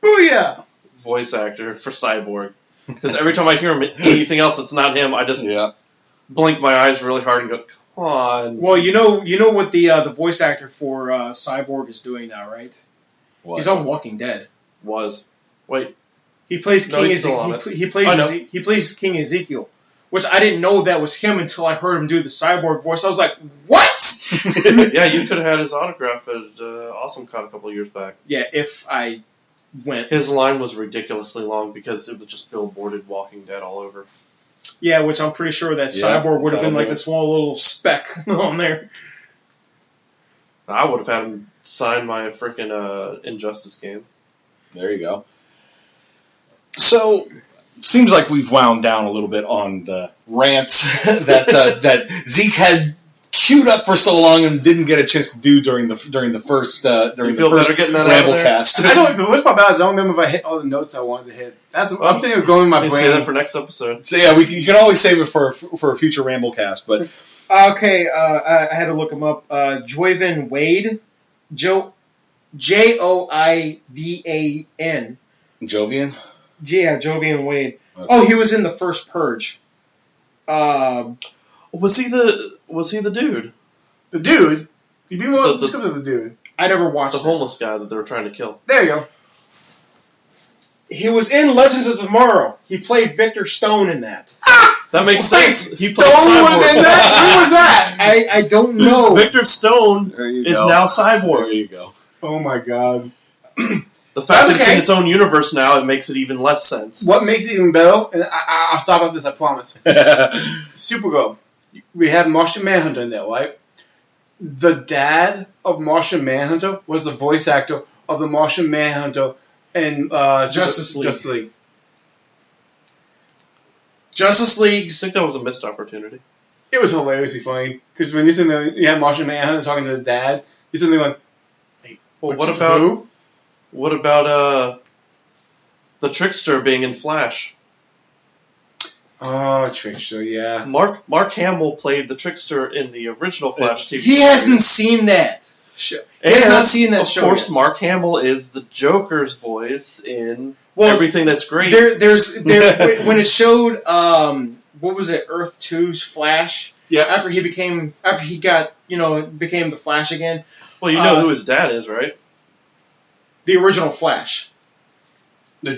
Booyah! voice actor for Cyborg. Because every time I hear him, anything else that's not him, I just blink my eyes really hard and go, come on. Well, you know what the voice actor for Cyborg is doing now, right? What? He's on Walking Dead. Wait. He plays King Ezekiel. He plays King Ezekiel, which I didn't know that was him until I heard him do the Cyborg voice. I was like, what? Yeah, you could have had his autograph at AwesomeCon a couple of years back. Yeah, if I went. His line was ridiculously long because it was just billboarded Walking Dead all over. Yeah, which I'm pretty sure that Cyborg would have been like the small little speck on there. I would have had him sign my freaking Injustice game. There you go. So, seems like we've wound down a little bit on the rant that Zeke had queued up for so long and didn't get a chance to do during the first Ramblecast. I don't. The worst part about it is I don't remember if I hit all the notes I wanted to hit. I'm saying going in my brain. Save that for next episode. So yeah, you can always save it for a future Ramblecast. But okay, I had to look him up. Joivan Wade, Joivan. Jovian. Yeah, Jovian Wade. Okay. Oh, he was in the first Purge. Was he the dude? The dude? You mean what was the dude? I never watched the homeless guy that they were trying to kill. There you go. He was in Legends of Tomorrow. He played Victor Stone in that. That makes sense. He played Stone was in that? Who was that? I don't know. Victor Stone is now Cyborg. There you go. Oh my god. The fact that it's in its own universe now, it makes it even less sense. What makes it even better, and I'll stop after this, I promise. Supergirl. We have Martian Manhunter in there, right? The dad of Martian Manhunter was the voice actor of the Martian Manhunter in Justice League. Justice League. I think that was a missed opportunity. It was hilariously funny, because when you had Martian Manhunter talking to the dad, you suddenly went, hey, well, what about the Trickster being in Flash? Oh, Trickster, yeah. Mark Hamill played the Trickster in the original Flash TV. He hasn't seen that show. He has not seen that show. Of course, yet. Mark Hamill is the Joker's voice in everything that's great. There's when it showed what was it, Earth 2's Flash? Yeah. After he became the Flash again. Well, you know who his dad is, right? The original Flash. The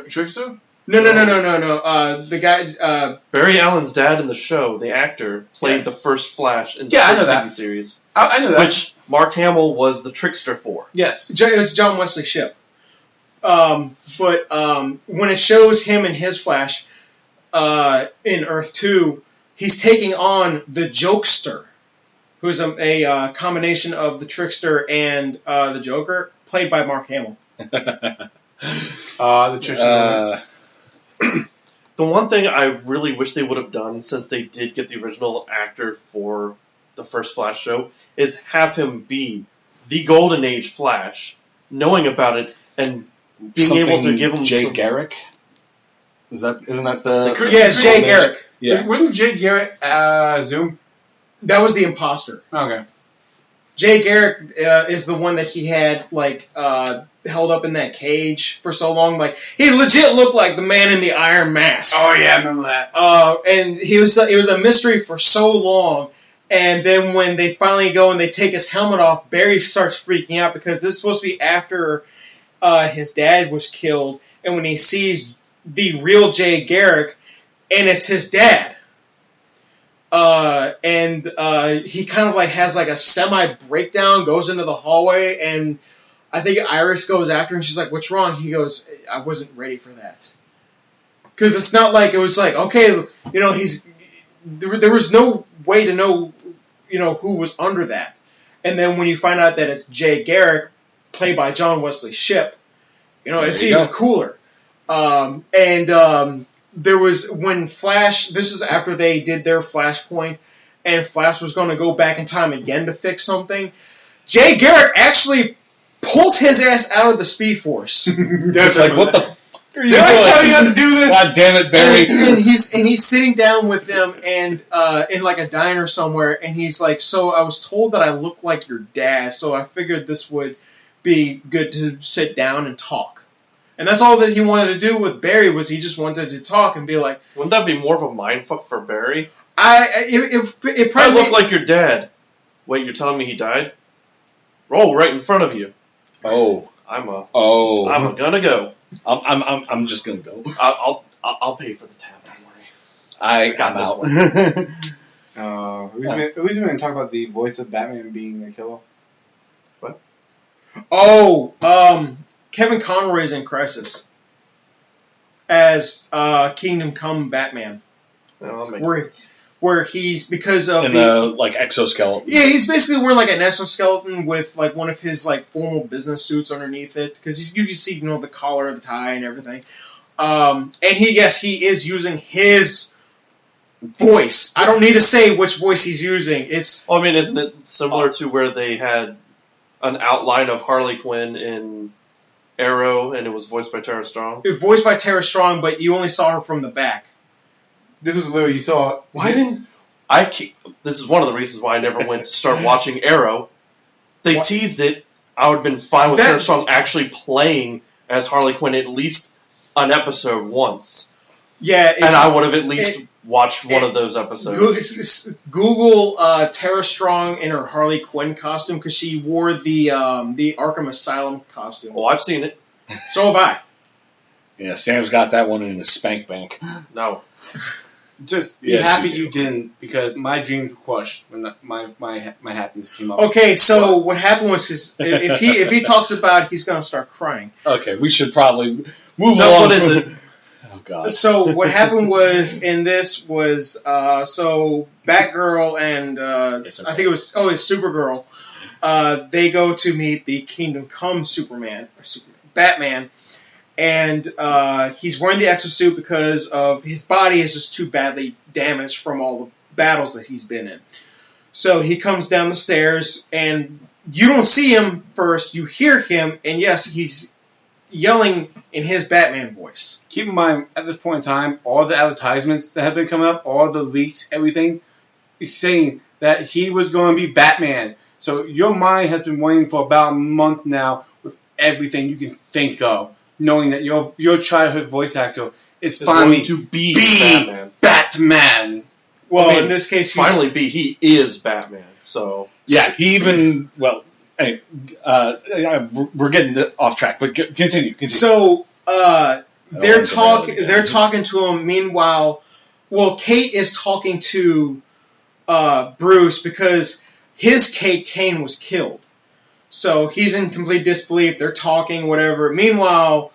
Trickster? No. The guy... Barry Allen's dad in the show, the actor, played the first Flash in the first TV series. I know that. Which Mark Hamill was the Trickster for. Yes. It was John Wesley Shipp. But when it shows him and his Flash in Earth 2, he's taking on the Jokester, who's a combination of the Trickster and the Joker, played by Mark Hamill. The Trickster. The one thing I really wish they would have done, since they did get the original actor for the first Flash show, is have him be the Golden Age Flash, knowing about it, and being able to give him Jay Garrick? Isn't that the... Yeah, it's Jay Garrick. Yeah. Wasn't Jay Garrick Zoom? That was the imposter. Okay. Jay Garrick is the one that he had, held up in that cage for so long. Like, he legit looked like the man in the Iron Mask. Oh, yeah, I remember that. And it was a mystery for so long. And then when they finally go and they take his helmet off, Barry starts freaking out because this is supposed to be after his dad was killed. And when he sees the real Jay Garrick, and it's his dad. He kind of has a semi-breakdown, goes into the hallway, and I think Iris goes after him. She's like, "What's wrong?" He goes, "I wasn't ready for that." Because it's not like it was like, okay, there was no way to know, who was under that. And then when you find out that it's Jay Garrick, played by John Wesley Shipp, it's even cooler. There was when Flash. This is after they did their Flashpoint, and Flash was going to go back in time again to fix something. Jay Garrick actually pulls his ass out of the Speed Force. It's like, what the fuck are you Did doing? I tell you how to do this? God damn it, Barry. And he's sitting down with them and in like a diner somewhere, and he's like, so I was told that I look like your dad, so I figured this would be good to sit down and talk. And that's all that he wanted to do with Barry, was he just wanted to talk and be like... Wouldn't that be more of a mindfuck for Barry? It I look like your dad. Wait, you're telling me he died? Roll right in front of you. Oh. I'm gonna go. I'm just gonna go. I'll pay for the tab. Don't worry. I got this one. At least we're going to talk about the voice of Batman being a killer. What? Oh, Kevin Conroy's in Crisis as Kingdom Come Batman. Oh, that makes sense. Where he's, because of in the exoskeleton. Yeah, he's basically wearing like an exoskeleton with like one of his like formal business suits underneath it, because you can see the collar, the tie, and everything. And he is using his voice. I don't need to say which voice he's using. It's. Well, I mean, isn't it similar to where they had an outline of Harley Quinn in Arrow, and it was voiced by Tara Strong? It was voiced by Tara Strong, but you only saw her from the back. This was literally, you saw... This is one of the reasons why I never went to start watching Arrow. They teased it. I would have been fine with Tara Strong actually playing as Harley Quinn at least an episode once. Yeah. And I would have at least watched one of those episodes. Google Tara Strong in her Harley Quinn costume, because she wore the Arkham Asylum costume. Oh, I've seen it. So have I. Yeah, Sam's got that one in his spank bank. No. Just be happy you didn't, because my dreams were crushed when my happiness came up. Okay, so what happened was if he talks about it, he's going to start crying. Okay, we should probably move on. What is it? Oh, God. So what happened was, in this was, so Batgirl and, I think it's Supergirl, they go to meet the Kingdom Come Batman, and he's wearing the exosuit because of his body is just too badly damaged from all the battles that he's been in. So he comes down the stairs, and you don't see him first, you hear him, and yes, he's yelling in his Batman voice. Keep in mind, at this point in time, all the advertisements that have been coming up, all the leaks, everything, is saying that he was going to be Batman. So your mind has been waiting for about a month now with everything you can think of, knowing that your childhood voice actor is finally going to be Batman. Well, in this case, he is Batman. So yeah, he even Anyway, we're getting off track, but continue. So they're talking to him. Meanwhile, Kate is talking to Bruce because his Kane was killed. So he's in complete disbelief. They're talking, whatever. Meanwhile,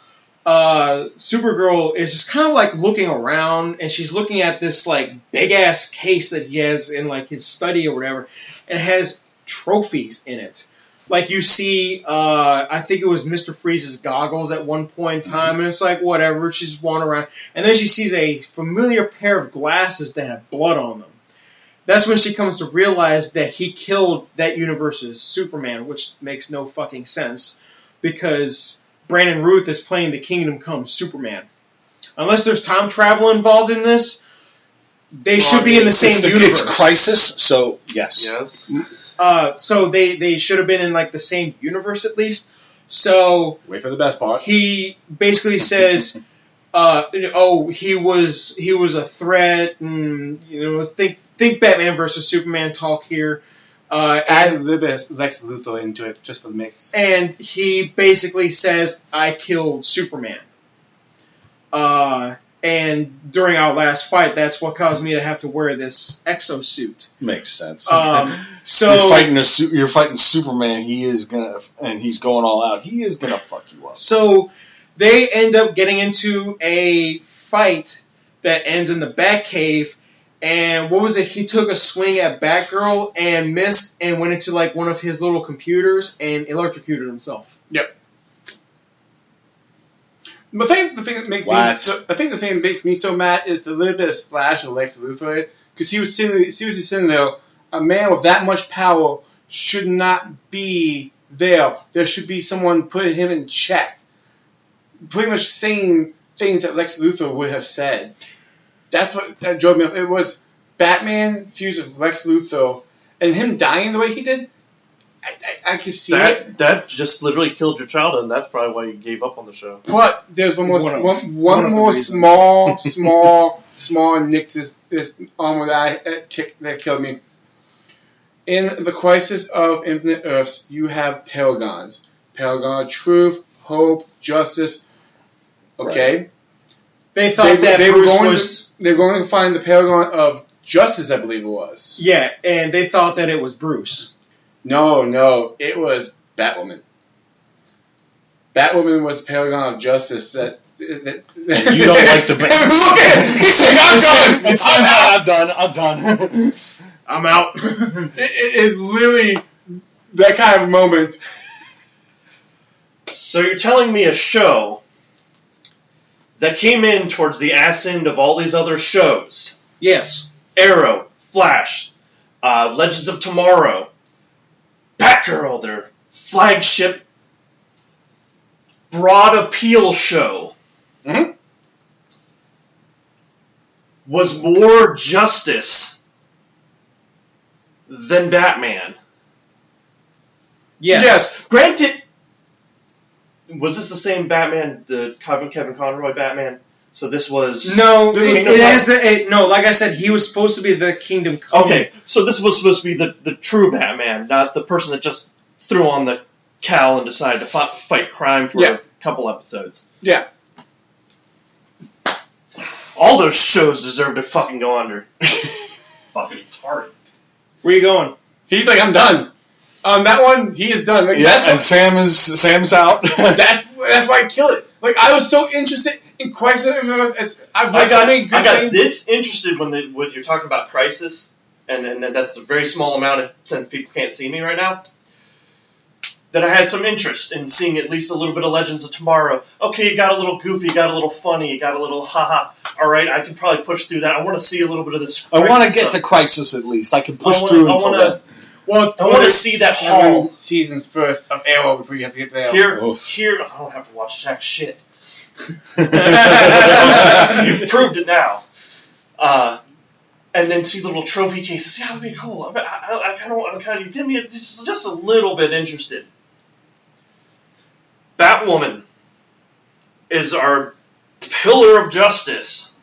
Supergirl is just kind of like looking around, and she's looking at this like big ass case that he has in like his study or whatever, and it has trophies in it. Like you see, I think it was Mr. Freeze's goggles at one point in time, and it's like whatever. She's wandering around, and then she sees a familiar pair of glasses that have blood on them. That's when she comes to realize that he killed that universe's Superman, which makes no fucking sense, because Brandon Routh is playing the Kingdom Come Superman. Unless there's time travel involved in this, they should be in the same universe. It's Crisis, so yes. Yes. So they should have been in like the same universe at least. So wait for the best part. He basically says, he was a threat, and let's think Batman versus Superman talk here. Add a little bit of Lex Luthor into it just for the mix. And he basically says, "I killed Superman." And during our last fight, that's what caused me to have to wear this exosuit. Makes sense. So you're fighting Superman. He's going all out. He is gonna fuck you up. So they end up getting into a fight that ends in the Batcave, And what was it? He took a swing at Batgirl and missed and went into like one of his little computers and electrocuted himself. Yep. But I think the thing that makes me so mad is the little bit of splash of Lex Luthor, because he was sitting there. A man with that much power should not be there. There should be someone putting him in check. Pretty much saying things that Lex Luthor would have said. That's what that drove me up. It was Batman fused with Lex Luthor, and him dying the way he did. I could see it. That just literally killed your childhood, and that's probably why you gave up on the show. But there's one more small nixes on that killed me. In the Crisis of Infinite Earths, you have Paragons. Paragon of Truth, Hope, Justice. Okay? Right. They thought they were going to find the Paragon of Justice, I believe it was. Yeah, and they thought that it was Bruce. No, it was Batwoman. Batwoman was the Paragon of Justice that you don't like the Look at it! He's saying, I'm done. I'm out. It is literally that kind of moment. So you're telling me a show that came in towards the ass end of all these other shows. Yes. Arrow, Flash, Legends of Tomorrow, Batgirl, their flagship broad appeal show, was more justice than Batman. Yes. Granted, was this the same Batman, the Kevin Conroy Batman? So this was... No, like I said, he was supposed to be the Kingdom Come. Okay, so this was supposed to be the true Batman, not the person that just threw on the cowl and decided to fight crime for a couple episodes. Yeah. All those shows deserve to fucking go under. Fucking retarded. Where you going? He's like, I'm done. On that one, he is done. Like, Sam's out. that's why I killed it. Like, I was so interested in Crisis. I got this interested when you're talking about Crisis, and that's a very small amount since people can't see me right now, that I had some interest in seeing at least a little bit of Legends of Tomorrow. Okay, you got a little goofy, you got a little funny, you got a little haha. All right, I can probably push through that. I want to see a little bit of this. I want to get to Crisis at least. I can push through until then. Well, I want to see that whole seasons first of Arrow before you have to get there. Here, I don't have to watch jack shit. You've proved it now. And then see the little trophy cases. Yeah, that'd be cool. I kind of give me just a little bit interested. Batwoman is our pillar of justice,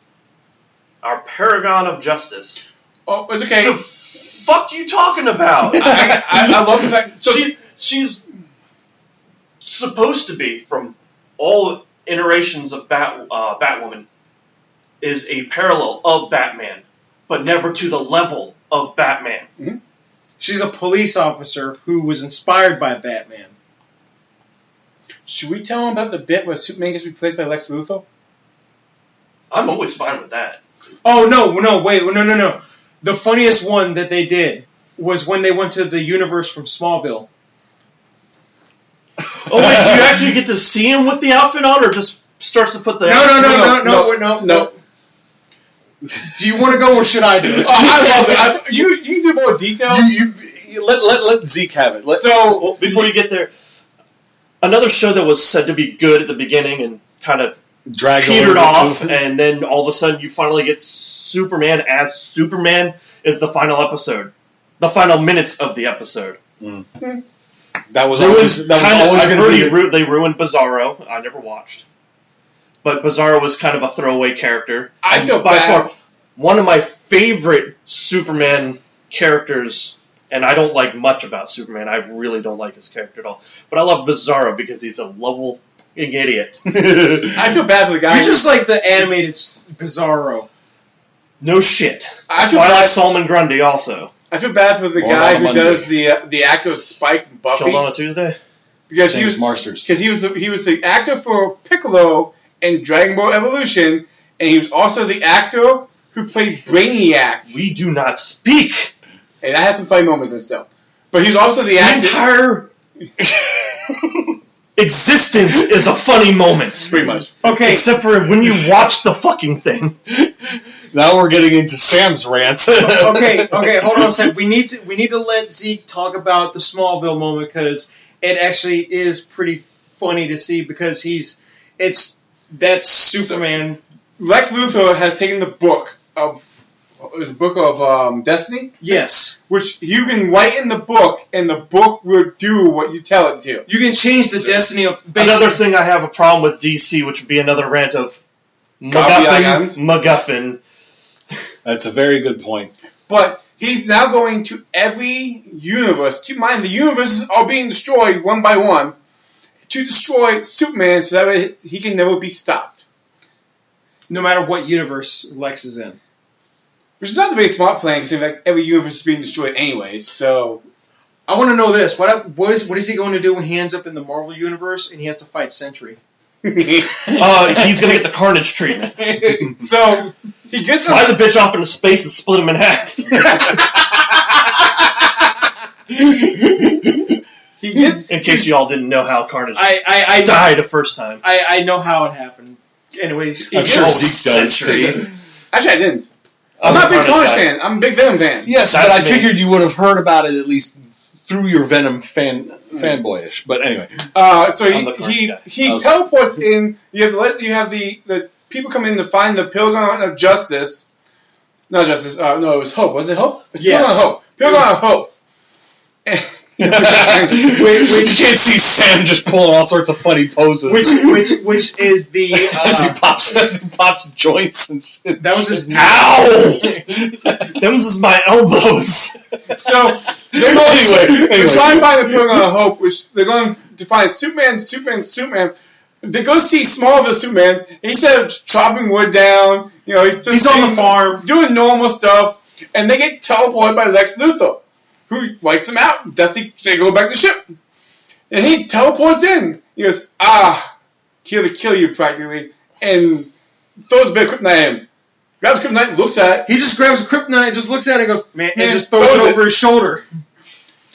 our paragon of justice. Oh, it's okay. The fuck you talking about? I love the fact. So she's supposed to be, from all iterations of Batwoman, is a parallel of Batman, but never to the level of Batman. Mm-hmm. She's a police officer who was inspired by Batman. Should we tell him about the bit where Superman gets replaced by Lex Luthor? I'm always fine with that. Oh, no, wait, no. The funniest one that they did was when they went to the universe from Smallville. Oh, wait, do you actually get to see him with the outfit on, or just starts to put the... No. Do you want to go, or should I do it? I love it. You can do more detail. Let Zeke have it. Before you get there, another show that was said to be good at the beginning and kind of petered off, and then all of a sudden you finally get Superman as Superman is the final episode. The final minutes of the episode. Mm. That was always going to be... They ruined Bizarro. I never watched. But Bizarro was kind of a throwaway character. I feel by bad. far, one of my favorite Superman characters, and I don't like much about Superman. I really don't like his character at all. But I love Bizarro because he's a lovable idiot. I feel bad for the guy. You're just like the animated Bizarro. No shit. That's why I like Solomon Grundy also. I feel bad for the guy who does the actor of Spike and Buffy. Killed on a Tuesday? Because he was the actor for Piccolo in Dragon Ball Evolution, and he was also the actor who played Brainiac. We do not speak. And that has some funny moments and stuff. But he's also the actor. Entire existence is a funny moment. Pretty much. Okay. Except for when you watch the fucking thing. Now we're getting into Sam's rants. okay, hold on a second. We need to let Zeke talk about the Smallville moment because it actually is pretty funny to see because that's Superman. Lex Luthor has taken the book of Destiny. Yes. Which you can write in the book, and the book will do what you tell it to. You can change the destiny of... Another thing I have a problem with DC, which would be another rant of MacGuffin. That's a very good point. But he's now going to every universe. Keep in mind, the universes are being destroyed one by one to destroy Superman so that he can never be stopped. No matter what universe Lex is in. Which is not a very smart plan, because every universe is being destroyed anyways, so... I want to know this. What is he going to do when he ends up in the Marvel Universe and he has to fight Sentry? He's going to get the Carnage treatment. So, he gets... Fly the bitch off into space and split him in half. He gets... In case you all didn't know how Carnage I died the first time. I know how it happened. Anyways. I'm sure Zeke does. Actually, I didn't. I'm not a big Carnage fan. I'm a big Venom fan. Yes, but I figured you would have heard about it at least through your Venom fanboyish. But anyway. So he teleports in. You have the people come in to find the Pilgrim of Justice. Not Justice. No, it was Hope. Was it Hope? Yes. Pilgrim of Hope. You can't see Sam just pulling all sorts of funny poses. Which is the as he pops joints and shit. That was his ow. Them was my elbows. So they're trying to find the Pilgrim of Hope, which they're going to find Superman. They go see Smallville Superman. Instead of chopping wood down, he's on the farm doing normal stuff, and they get teleported by Lex Luthor, who wipes him out. Dusty, they go back to the ship. And he teleports in. He goes, here to kill you, practically. And throws a bit of kryptonite at him. Grabs kryptonite, looks at it. He just grabs a kryptonite, just looks at it and goes, man, and just throws it over his shoulder.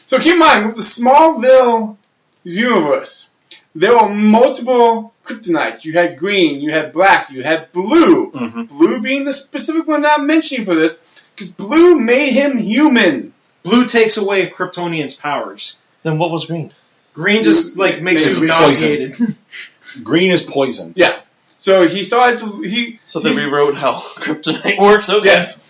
So keep in mind, with the Smallville universe, there were multiple kryptonites. You had green, you had black, you had blue. Mm-hmm. Blue being the specific one that I'm mentioning for this, because blue made him human. Blue takes away a Kryptonian's powers. Then what was green? Green just makes you nauseated. Green is poison. Yeah. So he started to So they rewrote how kryptonite works. Okay. Yes.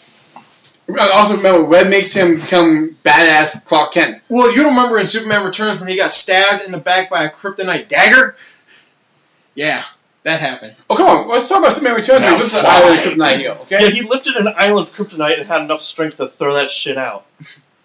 Also remember, red makes him become badass Clark Kent. Well, you don't remember in Superman Returns when he got stabbed in the back by a kryptonite dagger? Yeah, that happened. Oh, come on. Let's talk about Superman Returns. He lifted an island of kryptonite here, okay? Yeah, he lifted an island of kryptonite and had enough strength to throw that shit out.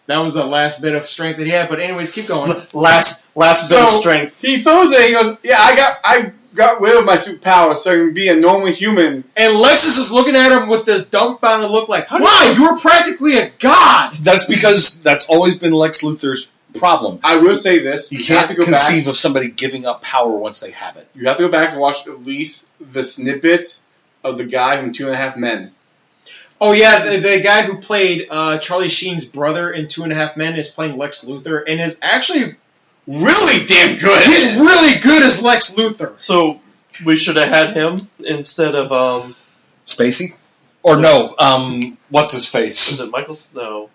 That was the last bit of strength that he had, but anyways, keep going. Last bit of strength. He throws it and he goes, yeah, I got rid of my superpowers so I can be a normal human. And Lexus is looking at him with this dumbfounded look like, wow, you were practically a god! That's because that's always been Lex Luthor's problem. I will say this. You can't conceive of somebody giving up power once they have it. You have to go back and watch at least the snippets of the guy from 2.5 Men. Oh, yeah, the guy who played Charlie Sheen's brother in 2.5 Men is playing Lex Luthor and is actually really damn good. He's really good as Lex Luthor. So we should have had him instead of Spacey? Or no, what's his face? Was it Michael? No.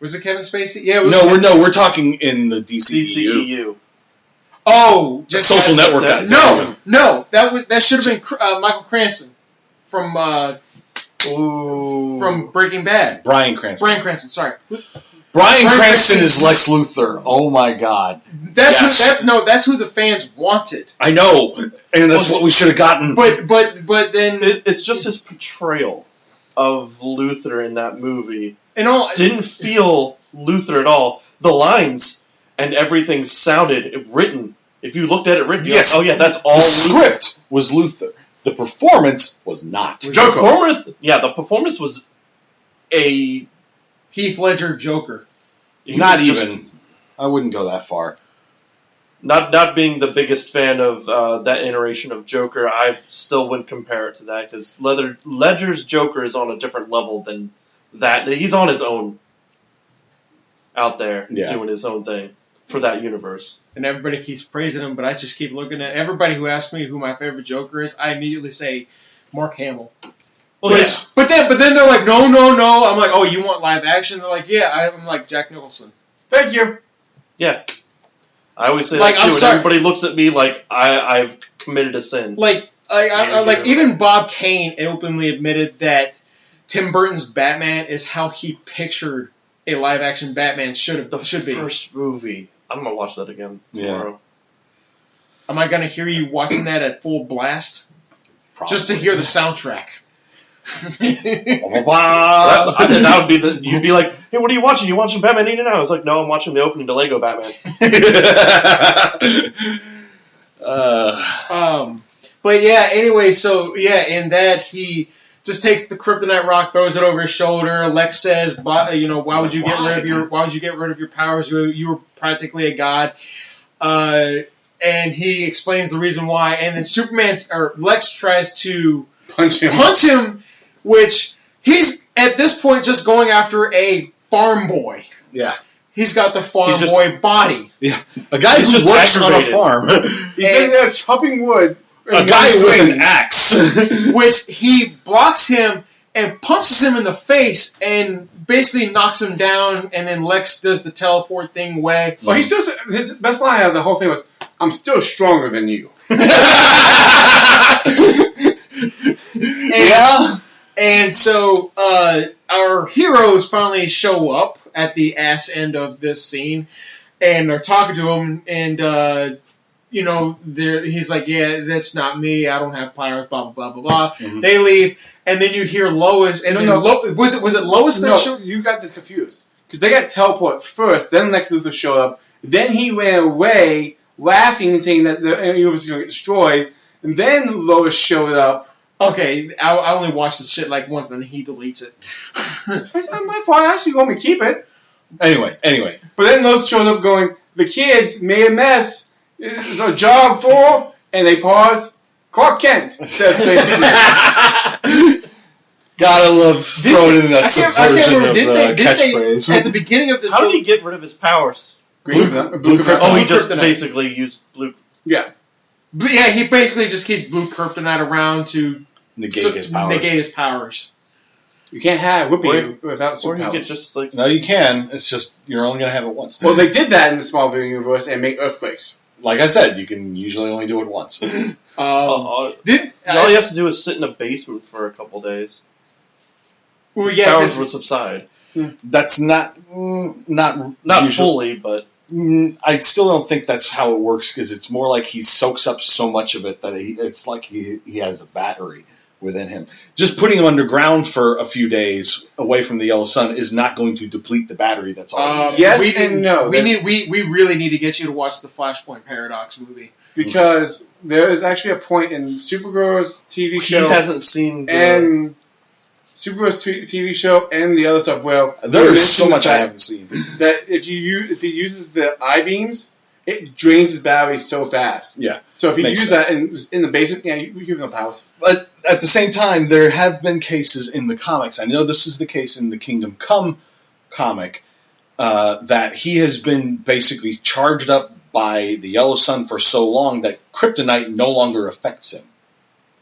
Was it Kevin Spacey? Yeah, it was. We're talking in the DCEU. Oh, just Social Network guy. No, that should have been Michael Cranston from Breaking Bad. Bryan Cranston. Sorry. Bryan Cranston is Lex Luthor. Oh my God. That's who the fans wanted. I know, and that's what we should have gotten. But then it's just his portrayal of Luthor in that movie. Didn't feel Luthor at all. The lines and everything sounded written. If you looked at it written, yes. Like, oh yeah, that's all. The script was Luthor. The performance was not. The performance was a Heath Ledger Joker. Not even. I wouldn't go that far. Not being the biggest fan of that iteration of Joker, I still wouldn't compare it to that, because Ledger's Joker is on a different level than that. He's on his own out there, doing his own thing for that universe. And everybody keeps praising him, but I just keep looking at everybody who asks me who my favorite Joker is, I immediately say Mark Hamill. Well, but then they're like, no. I'm like, oh, you want live action? They're like, yeah. I'm like, Jack Nicholson. Thank you. Yeah. I always say Like, that too, I'm and sorry. everybody looks at me like I've committed a sin. Like, like even Bob Kane openly admitted that Tim Burton's Batman is how he pictured a live action Batman should be. First movie. I'm gonna watch that again tomorrow. Am I gonna hear you watching that at full blast? Probably. Just to hear the soundtrack. That would be you'd be like, hey, what are you watching? You watching Batman 89? I was like, no, I'm watching the opening to Lego Batman. But yeah, anyway, so yeah, in that he just takes the kryptonite rock, throws it over his shoulder. Lex says, why would you get rid of your powers? You were practically a god. And he explains the reason why, and then Lex tries to punch him, which he's at this point just going after a farm boy. Yeah. He's got the farm boy body. Yeah. A guy who just works on a aggravated. farm. He's been there chopping wood. A guy with an axe. Which he blocks him and punches him in the face and basically knocks him down, and then Lex does the teleport thing away. Well, he still his best line out of the whole thing was, "I'm still stronger than you." And so our heroes finally show up at the ass end of this scene, and they're talking to him, and he's like, "Yeah, that's not me. I don't have powers." Blah blah blah blah blah. Mm-hmm. They leave, and then you hear Lois. And was it Lois that showed? You got this confused because they got teleport first, then Lex Luthor showed up, then he ran away, laughing and saying that the universe is going to get destroyed, and then Lois showed up. Okay, I only watched this shit like once, and then he deletes it. It's not my fault. I actually want me to keep it. Anyway. But then Lois shows up going, "The kids made a mess. This is our job for," and they pause. "Clark Kent," says Stacey. Gotta love throwing in that subversion of catchphrase. At the beginning of this, how did he get rid of his powers? Blue kryptonite. Oh, he just kryptonite. basically used blue. Yeah. But yeah, he basically just keeps blue kryptonite around to negate his powers. You can't have Whoopi without superpowers. Or you could just like. No, you can. It's just you're only gonna have it once. Well, they did that in the Smallville universe and make earthquakes. Like I said, you can usually only do it once. All he has to do is sit in a basement for a couple days. Well, His powers would subside. That's not usually, fully, but I still don't think that's how it works because it's more like he soaks up so much of it that it's like he has a battery within him. Just putting him underground for a few days away from the yellow sun is not going to deplete the battery that's already yes and no. We really need to get you to watch the Flashpoint Paradox movie. Because there is actually a point in Supergirl's TV show. He hasn't seen and Supergirl's TV show and the other stuff. Well, there is so much I haven't seen. That if he uses the I-beams, it drains his battery so fast. Yeah. So if you Makes use sense. that in the basement, yeah, you give him powers. But at the same time, there have been cases in the comics. I know this is the case in the Kingdom Come comic that he has been basically charged up by the yellow sun for so long that kryptonite no longer affects him.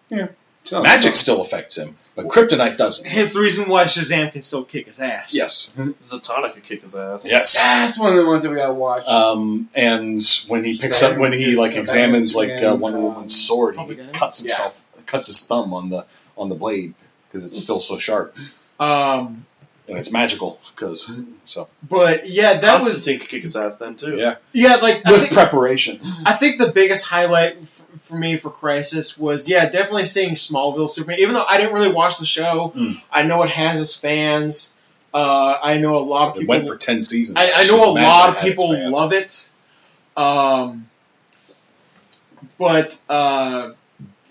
Yeah. Magic still affects him, but kryptonite doesn't. Hence the reason why Shazam can still kick his ass. Yes. Zatanna could kick his ass. Yes. That's one of the ones that we gotta watch. And when he picks up, when he examines Wonder Woman's sword, he cuts his thumb on the blade because it's still so sharp. And it's magical But yeah, that Constantine could kick his ass then too. Yeah, like with preparation. I think the biggest highlight for me for Crisis was definitely seeing Smallville Superman. Even though I didn't really watch the show, I know it has its fans. I know a lot of people. It went for 10 seasons. I know a lot of people love it. But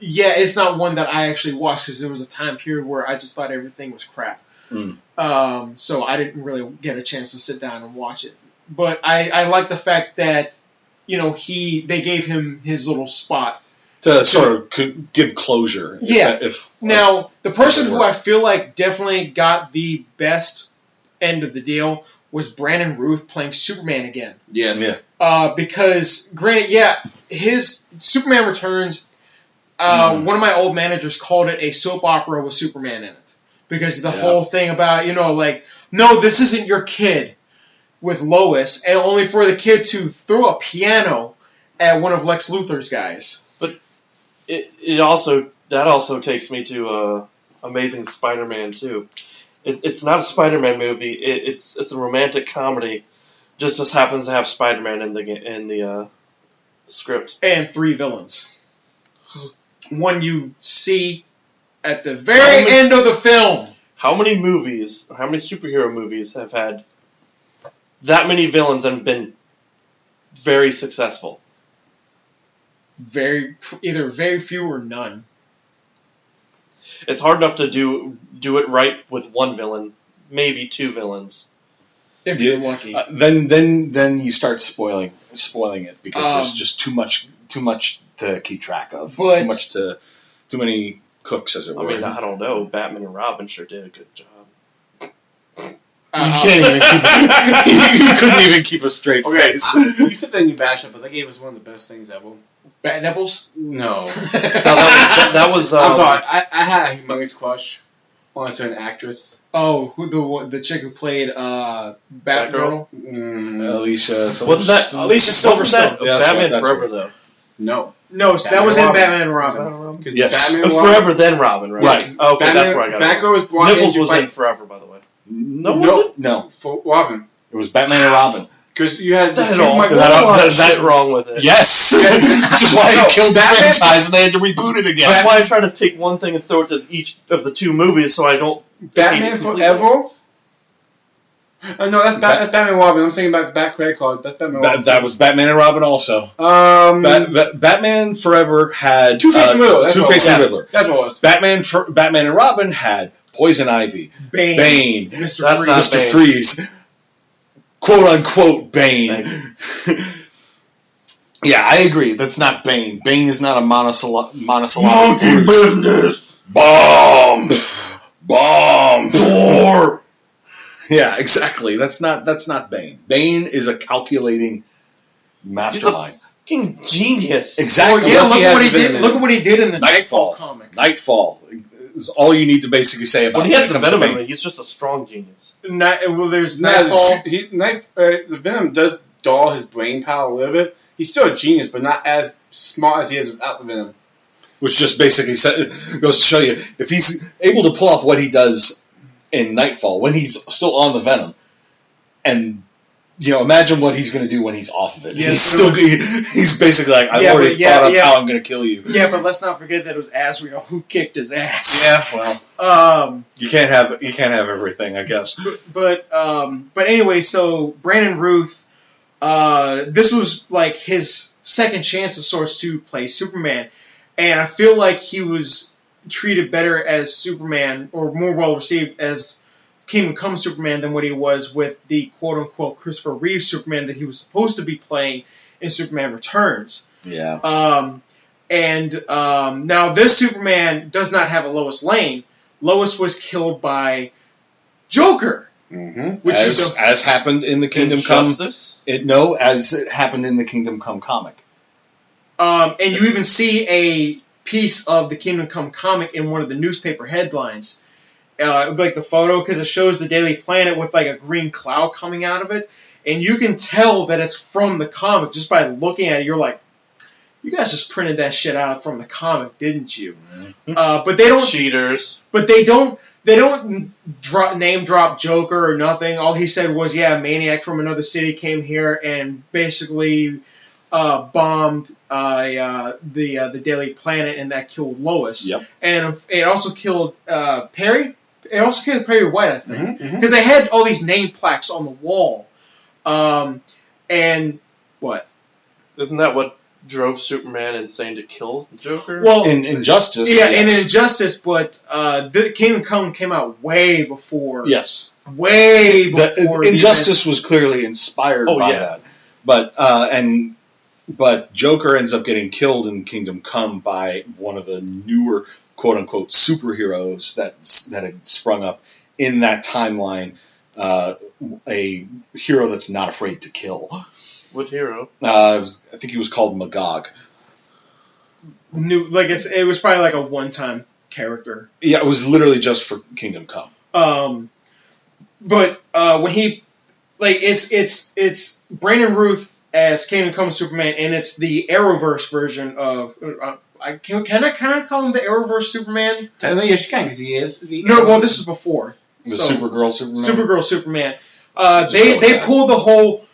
it's not one that I actually watched because there was a time period where I just thought everything was crap. So I didn't really get a chance to sit down and watch it. But I like the fact that they gave him his little spot. To sort of give closure. Now, the person who I feel like definitely got the best end of the deal was Brandon Routh playing Superman again. Yes. Yeah. Because, granted, his Superman Returns, one of my old managers called it a soap opera with Superman in it. Because the whole thing about, no, this isn't your kid with Lois, and only for the kid to throw a piano at one of Lex Luthor's guys. But that also takes me to Amazing Spider-Man 2. It's not a Spider-Man movie. It's a romantic comedy. Just happens to have Spider-Man in the script. And 3 villains. One you see at the very end of the film. How many superhero movies have had that many villains and been very successful? Either very few or none. It's hard enough to do it right with one villain, maybe 2 villains. If you're lucky. Then you start spoiling it because there's just too much to keep track of. Too many cooks, as it were. I mean, I don't know. Batman and Robin sure did a good job. You couldn't even keep a straight face. You said that you bashed it, but they gave us one of the best things ever. Bat nipples? No. that was. I'm sorry. I had a humongous crush on a certain actress. Oh, the chick who played Batgirl? Alicia. Wasn't that Alicia Silverstone? Batman Forever though. No. No, so that was in Batman and Robin. Yes. Batman Forever then Robin, right? Right. Okay, that's where I got it. Batgirl was brought Nipples was in Forever, by the way. No. For Robin. It was Batman and Robin. Because you had that wrong with it. Yes. Which is why it killed the franchise and they had to reboot it again. That's why I try to take one thing and throw it to each of the 2 movies so I don't... Batman Forever? No, that's Batman and Robin. I'm thinking about the Bat credit card. That's Batman and Robin. That was Batman and Robin also. Batman Forever had... Two-Face and Riddler. Two-Face and Riddler. That's what it was. Batman and Robin had Poison Ivy. Bane. Mr. Freeze. Quote-unquote Bane. Yeah, I agree. That's not Bane. Bane is not a monosyllabic Monkey business. Bomb. Door. Yeah, exactly. That's not Bane. Bane is a calculating mastermind. He's a fucking genius. Exactly. Look at what he did in the Nightfall comic. Nightfall is all you need to basically say about. When he has the Venom in him, he's just a strong genius. There's Nightfall. The Venom does dull his brain power a little bit. He's still a genius, but not as smart as he is without the Venom. Which just basically goes to show you, if he's able to pull off what he does in Nightfall, when he's still on the Venom, and imagine what he's going to do when he's off of it. Yes, he's basically like, I've already thought of how I'm going to kill you. Yeah, but let's not forget that it was Azrael who kicked his ass. Yeah, well, you can't have everything, I guess. But anyway, so Brandon Routh, this was like his second chance of sorts to play Superman, and I feel like he was treated better as Superman, or more well received as Kingdom Come Superman than what he was with the quote-unquote Christopher Reeve Superman that he was supposed to be playing in Superman Returns. Yeah. Now this Superman does not have a Lois Lane. Lois was killed by Joker. Mm-hmm. As happened in the Kingdom Come... as it happened in the Kingdom Come comic. And you even see a piece of the Kingdom Come comic in one of the newspaper headlines. Like the photo, because it shows the Daily Planet with like a green cloud coming out of it, and you can tell that it's from the comic just by looking at it. You're like, you guys just printed that shit out from the comic, didn't you? Mm-hmm. But they don't cheaters. But they don't name drop Joker or nothing. All he said was, "Yeah, a maniac from another city came here and basically bombed the Daily Planet, and that killed Lois." Yep. And it also killed Perry. It also killed Perry White, I think, because they had all these name plaques on the wall. And what? Isn't that what drove Superman insane to kill Joker? Well, in Injustice. Yeah, yes. In Injustice, but the Kingdom Come came out way before. Yes. Way before. Injustice was clearly inspired by that. But, and But Joker ends up getting killed in Kingdom Come by one of the newer quote-unquote superheroes that had sprung up in that timeline, a hero that's not afraid to kill. What hero? I think he was called Magog. It was probably like a one-time character. Yeah, it was literally just for Kingdom Come. But when he, it's Brandon Routh as Kingdom Come Superman, and it's the Arrowverse version of. Can I call him the Arrowverse Superman? Technically, yes, you can, because he is. This is before. Supergirl Superman? Supergirl Superman. They pulled the whole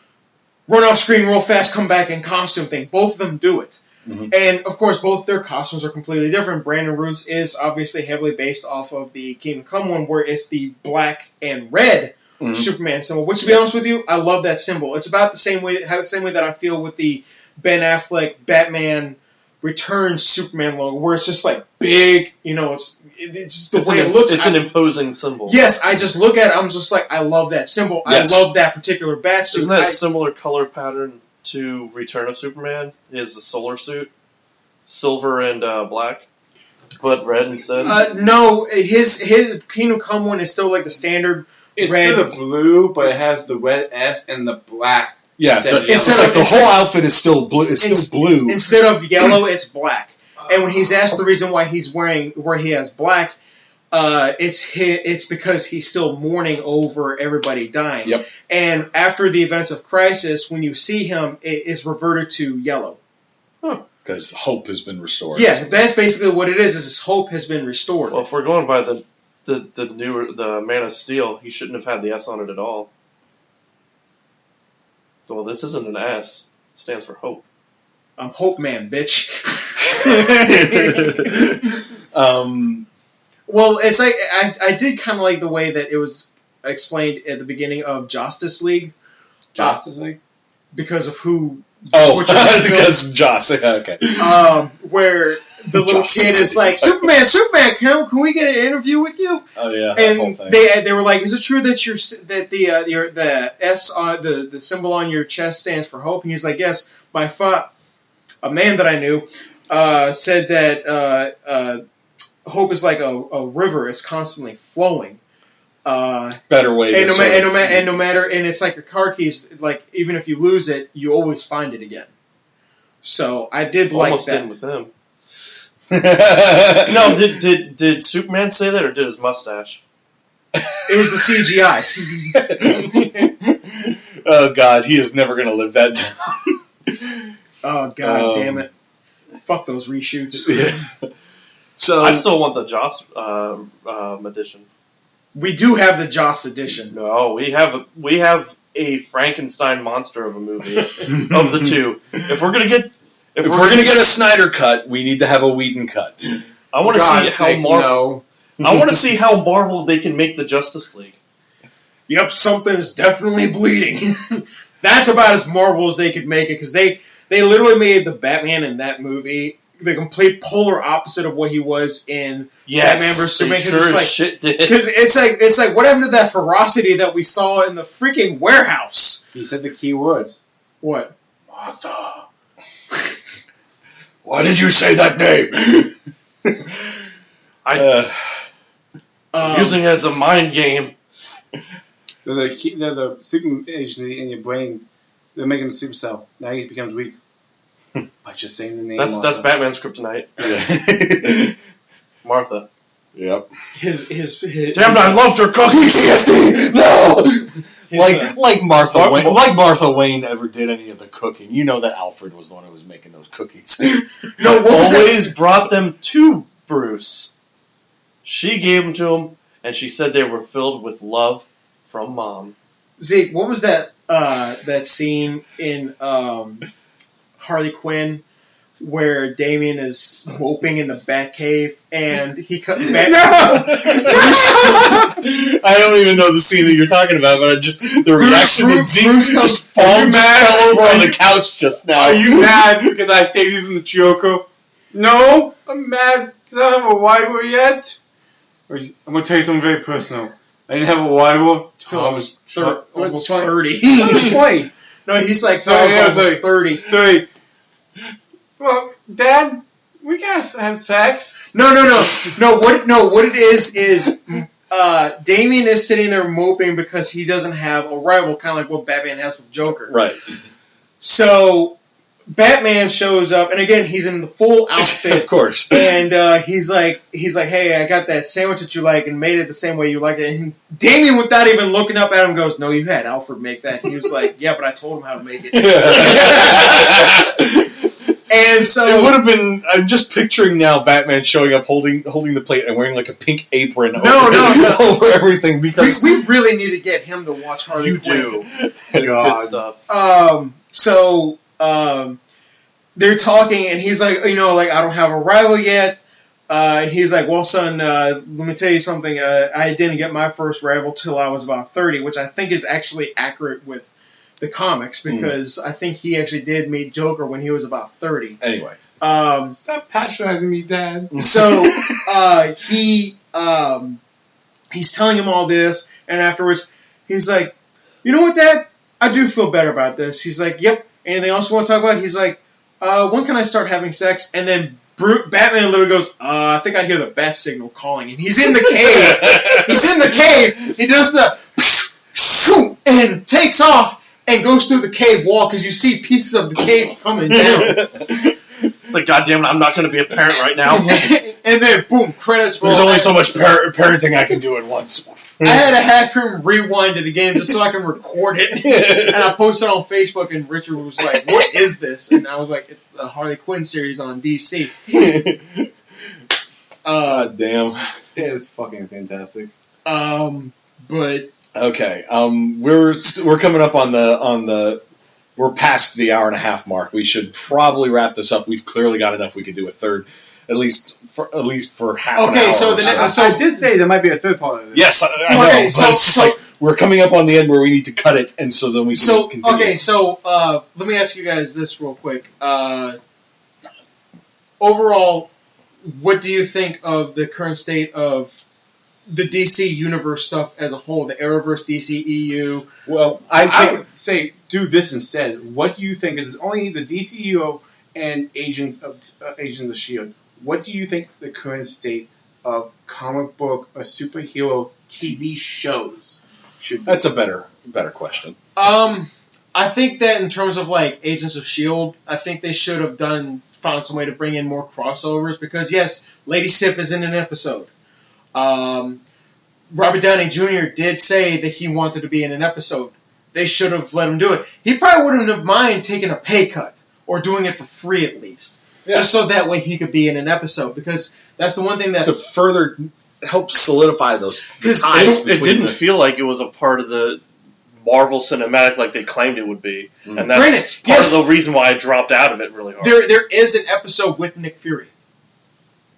run off screen real fast, come back in costume thing. Both of them do it. Mm-hmm. And, of course, both their costumes are completely different. Brandon Routh's is obviously heavily based off of the Kingdom Come one, where it's the black and red Superman symbol. Which, to be honest with you, I love that symbol. It's about the same way that I feel with the Ben Affleck Batman Returns Superman logo, where it's just like big, it's just the way it looks. It's an imposing symbol. Yes, I just look at it, I'm just like, I love that symbol. Yes. I love that particular bat suit. Isn't that a similar color pattern to Return of Superman? Is the solar suit silver and black, but red instead? No, his Kingdom Come one is still like the standard. It's red. still the blue, but it has the red S and the black. Yeah, the whole outfit is still blue. It's still blue. Instead of yellow, it's black. And when he's asked the reason why he's wearing where he has black, it's because he's still mourning over everybody dying. Yep. And after the events of Crisis, when you see him, it is reverted to yellow. Because hope has been restored. Yeah, that's basically what it is his hope has been restored. Well, if we're going by the Man of Steel, he shouldn't have had the S on it at all. Well, this isn't an S. It stands for hope. I'm Hope Man, bitch. Well, it's like I did kind of like the way that it was explained at the beginning of Justice League. Justice League? Because of who... because Joss. Okay. Where the little kid is like, Superman, can we get an interview with you? Oh yeah, and whole thing. They were like, is it true that the S on the symbol on your chest stands for hope? And he's like, yes. A man that I knew said that hope is like a river; it's constantly flowing. Better way. And it's like your car keys. Like even if you lose it, you always find it again. So I did almost like that. Did with him. No, did Superman say that, or did his mustache? It was the CGI. Oh God, he is never going to live that down. Oh God, damn it! Fuck those reshoots. Yeah. So I still want the Joss edition. We do have the Joss edition. No, we have a Frankenstein monster of a movie of the two. If we're gonna get a Snyder cut, we need to have a Whedon cut. I want to see how Marvel they can make the Justice League. Yep, something's definitely bleeding. That's about as Marvel as they could make it, because they literally made the Batman in that movie the complete polar opposite of what he was in Batman vs Superman. Because it's like what happened to that ferocity that we saw in the freaking warehouse? You said the key words. What? Martha. Why did you say that name? Using it as a mind game. They're the sleeping agency in your brain. They're making a super cell. Now he becomes weak. By just saying the name. That's Batman's kryptonite. Yeah. Martha. Yep. His damn it! I loved her cookies. PTSD. No. Like Martha Wayne ever did any of the cooking. You know that Alfred was the one who was making those cookies. No, always brought them to Bruce. She gave them to him, and she said they were filled with love from Mom. Zeke, what was that scene in Harley Quinn where Damian is moping in the Batcave and he cut back? No! I don't even know the scene that you're talking about, but the reaction that Zeke just fell over on the couch just now. Are you mad because I saved you from the Joker? No, I'm mad because I don't have a rival yet. I'm going to tell you something very personal. I didn't have a rival until I was almost 30. I was 20. No, he's like, almost 30. 30. Well, Dad, we gotta have sex. No. What it is Damien is sitting there moping because he doesn't have a rival, kind of like what Batman has with Joker. Right. So Batman shows up, and again, he's in the full outfit, of course, and he's like, hey, I got that sandwich that you like, and made it the same way you like it. And Damien, without even looking up at him, goes, "No, you had Alfred make that." And he was like, "Yeah, but I told him how to make it." And so it would have been. I'm just picturing now Batman showing up, holding the plate, and wearing like a pink apron over everything because we really need to get him to watch Harley Quinn. You do. It's good stuff. So they're talking, and he's like, I don't have a rival yet. He's like, well, son, let me tell you something. I didn't get my first rival till I was about 30, which I think is actually accurate with the comics, because I think he actually did meet Joker when he was about 30. Anyway. Stop patronizing me, Dad. So he's telling him all this, and afterwards he's like, you know what, Dad? I do feel better about this. He's like, yep. Anything else you want to talk about? He's like, when can I start having sex? And then Batman literally goes, I think I hear the bat signal calling. And he's in the cave. He does the and takes off and goes through the cave wall because you see pieces of the cave coming down. It's like, goddamn it, I'm not going to be a parent right now. And then, boom, credits roll. There's only so much parenting I can do at once. I had to have him rewind it again just so I can record it. And I posted it on Facebook, and Richard was like, what is this? And I was like, it's the Harley Quinn series on DC. God damn. It is fucking fantastic. But... Okay, we're coming up on the we're past the hour and a half mark. We should probably wrap this up. We've clearly got enough. We could do a third, at least for half an hour. Okay, so I did say there might be a third part of this. Yes, I know, but it's just like we're coming up on the end where we need to cut it, and so then we can continue. Okay, so let me ask you guys this real quick. Overall, what do you think of the current state of the DC Universe stuff as a whole, the Arrowverse, DCEU? Well, I would say do this instead. What do you think is only the DCEU and Agents of S.H.I.E.L.D. What do you think the current state of comic book or superhero TV shows should be? That's a better question. I think that in terms of like Agents of S.H.I.E.L.D., I think they should have found some way to bring in more crossovers, because yes, Lady Sif is in an episode. Robert Downey Jr. did say that he wanted to be in an episode. They should have let him do it. He probably wouldn't have minded taking a pay cut, or doing it for free at least. Yeah. Just so that way he could be in an episode, because that's the one thing that... To further help solidify those ties. It didn't feel like it was a part of the Marvel cinematic like they claimed it would be. Mm. And that's part of the reason why I dropped out of it really hard. There is an episode with Nick Fury.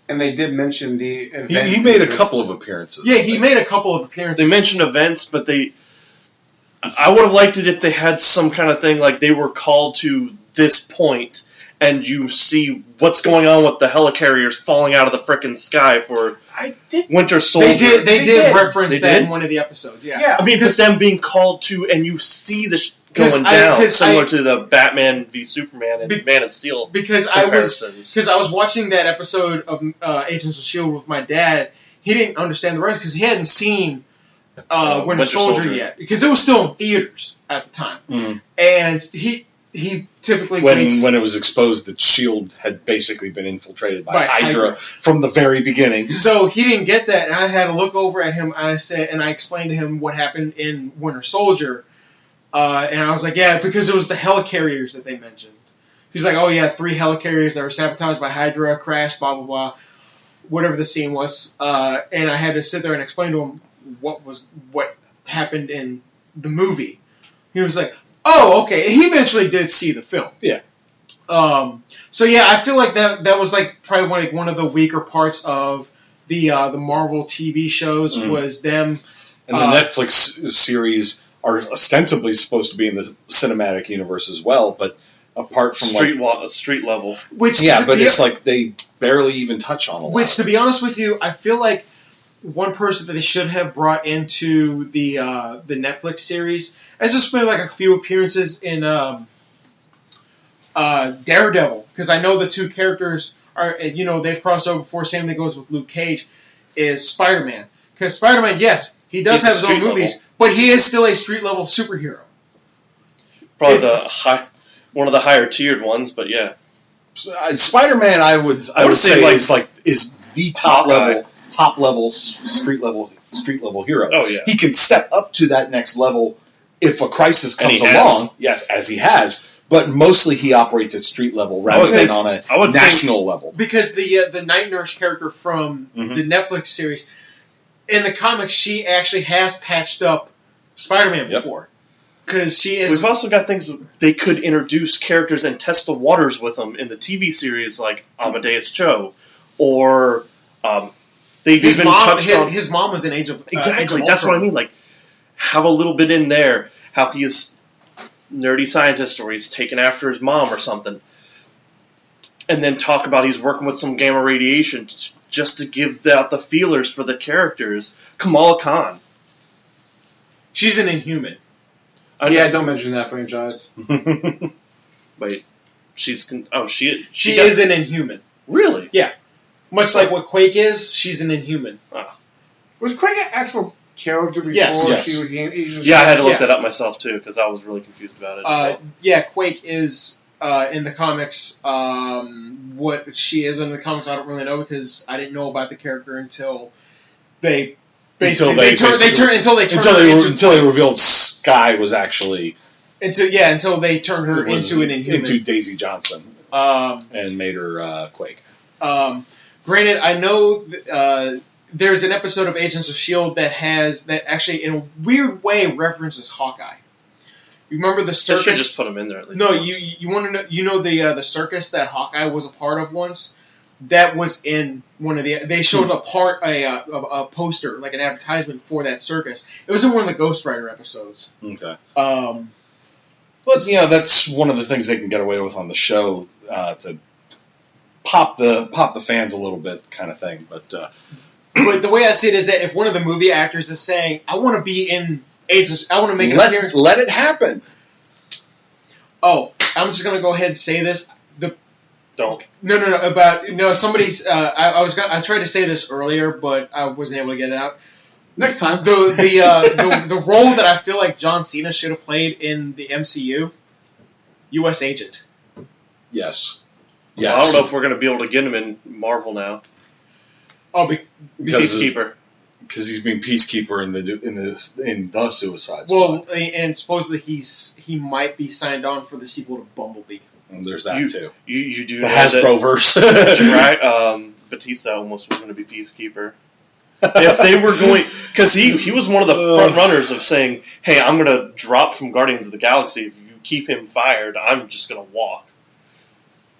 And they did mention the event. He made a couple of appearances. Yeah, he made a couple of appearances. They mentioned events, but I would have liked it if they had some kind of thing like they were called to this point, and you see what's going on with the helicarriers falling out of the frickin' sky for Winter Soldier. They did reference that in one of the episodes, yeah. I mean, because them being called to, and you see this going down, similar to the Batman v Superman and Man of Steel comparisons. Because I was watching that episode of Agents of S.H.I.E.L.D. with my dad. He didn't understand the rest because he hadn't seen Winter Soldier yet, because it was still in theaters at the time. Mm-hmm. And he typically when it was exposed that S.H.I.E.L.D. had basically been infiltrated by Hydra from the very beginning. So he didn't get that, and I had to look over at him, and I explained to him what happened in Winter Soldier. And I was like, yeah, because it was the helicarriers that they mentioned. He's like, oh yeah, 3 helicarriers that were sabotaged by Hydra, crashed, blah, blah, blah, whatever the scene was. And I had to sit there and explain to him what happened in the movie. He was like, oh, okay. He eventually did see the film. Yeah. So yeah, I feel like that was like probably one of the weaker parts of the Marvel TV shows was them. And the Netflix series are ostensibly supposed to be in the cinematic universe as well, but apart from street level, it's like they barely even touch on a lot. Which, to be honest with you, I feel like one person that they should have brought into the Netflix series has just been like a few appearances in Daredevil, because I know the two characters are, they've crossed over before. Same thing goes with Luke Cage, is Spider-Man. Because Spider-Man, yes, he does have his own movies, but he is still a street-level superhero. Probably one of the higher tiered ones, but yeah. Spider-Man, I would say is the top level street level hero. Oh yeah, he can step up to that next level if a crisis comes along. Yes, as he has. But mostly he operates at street level rather than on a national level. Because the Night Nurse character from the Netflix series, in the comics, she actually has patched up Spider-Man before. Because she is. We've also got things they could introduce characters and test the waters with them in the TV series, like Amadeus Cho, or they've even touched on his mom was an Angel. Exactly, Angel that's what I mean. Like, have a little bit in there how he is nerdy scientist, or he's taken after his mom or something, and then talk about he's working with some gamma radiation just to give out the feelers for the characters. Kamala Khan. She's an Inhuman. Don't mention that franchise. Wait, she is an Inhuman. Really? Yeah. Much like what Quake is, she's an Inhuman. Oh. Was Quake an actual character before she was Agent of Yeah, I had to look that up myself too, because I was really confused about it. Quake is in the comics. What she is in the comics, I don't really know, because I didn't know about the character until they revealed Skye was actually until they turned her into an Inhuman, into Daisy Johnson, and made her Quake. Granted, I know there's an episode of Agents of S.H.I.E.L.D. that actually, in a weird way, references Hawkeye. You remember the circus? They should just put him in there at least. No, you want to know, the circus that Hawkeye was a part of once? That was in one of the. They showed a poster, like an advertisement for that circus. It was in one of the Ghost Rider episodes. Okay. But that's one of the things they can get away with on the show, to pop the fans a little bit, kind of thing. But the way I see it is that if one of the movie actors is saying, "I want to be in Agents," I want to make an appearance. Let it happen. Oh, I'm just gonna go ahead and say this. Don't. No. Somebody's. I tried to say this earlier, but I wasn't able to get it out. Next time. The role that I feel like John Cena should have played in the MCU, U.S. Agent. Yes. Well, I don't know if we're going to be able to get him in Marvel now. Oh, Peacekeeper. Because he's being Peacekeeper in the Suicide Squad. Well, and supposedly he might be signed on for the sequel to Bumblebee. And there's that too. You do the Hasbroverse, right? Batista almost was going to be Peacekeeper. If they were going, because he was one of the front runners of saying, "Hey, I'm going to drop from Guardians of the Galaxy. If you keep him fired, I'm just going to walk."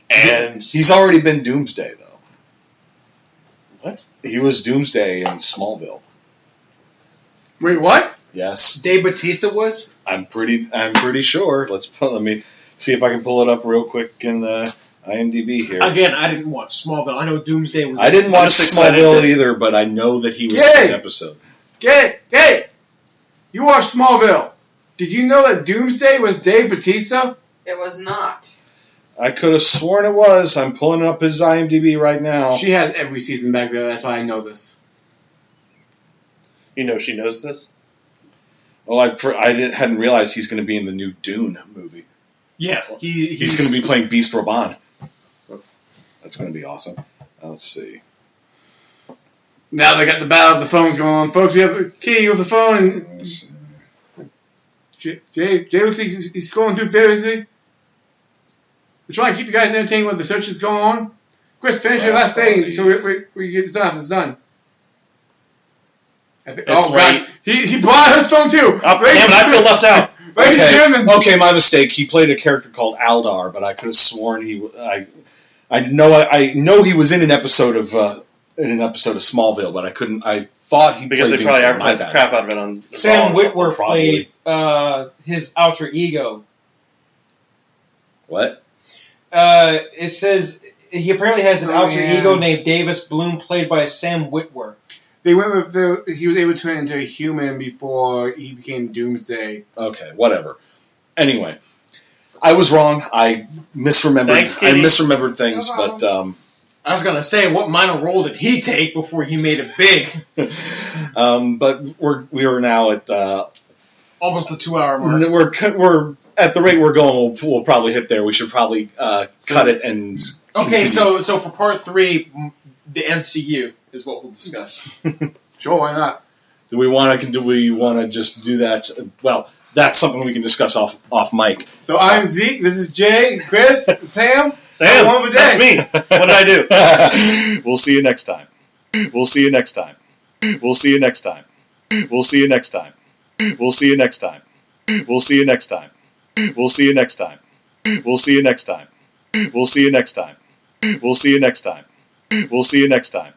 And he's already been Doomsday, though. What? He was Doomsday in Smallville. Wait, what? Yes. Dave Bautista was? I'm pretty sure. Let me see if I can pull it up real quick in IMDb here. Again, I didn't watch Smallville. I know Doomsday was. I didn't watch Smallville either, but I know that he was in the episode. Gay! You watched Smallville. Did you know that Doomsday was Dave Bautista? It was not. I could have sworn it was. I'm pulling up his IMDb right now. She has every season back there. That's why I know this. You know she knows this? Well, I hadn't realized he's going to be in the new Dune movie. Yeah, he's going to be playing Beast Raban. That's going to be awesome. Let's see. Now they got the battle of the phones going on, folks. We have the key with the phone. And Jay looks like he's scrolling through seriously. We're trying to keep you guys entertained while the search is going on. Chris, finish your last thing so we get this done after it's done. God. He brought his phone too. Damn it, I feel left out. Okay, my mistake. He played a character called Aldar, but I could have sworn I know he was in an episode of Smallville, but I couldn't. I thought he because played they probably advertised the crap out of it on Sam Witwer played his alter ego. What? It says he apparently has an alter ego named Davis Bloom, played by Sam Witwer. They went with he was able to turn into a human before he became Doomsday. Okay, whatever. Anyway, I was wrong. I misremembered. Thanks, Kitty. I misremembered things, No but I was gonna say, what minor role did he take before he made it big? but we are now at Almost the 2-hour mark. we're at the rate we're going. We'll probably hit there. We should probably cut it and. Okay, continue. so for part 3, the MCU is what we'll discuss. Sure, why not? Do we want to just do that? Well, that's something we can discuss off mic. So I'm Zeke. This is Jay, Chris, Sam. Sam, One of a day. that's me. What did I do? We'll see you next time. We'll see you next time. We'll see you next time. We'll see you next time. We'll see you next time. We'll see you next time. We'll see you next time. We'll see you next time. We'll see you next time. We'll see you next time. We'll see you next time.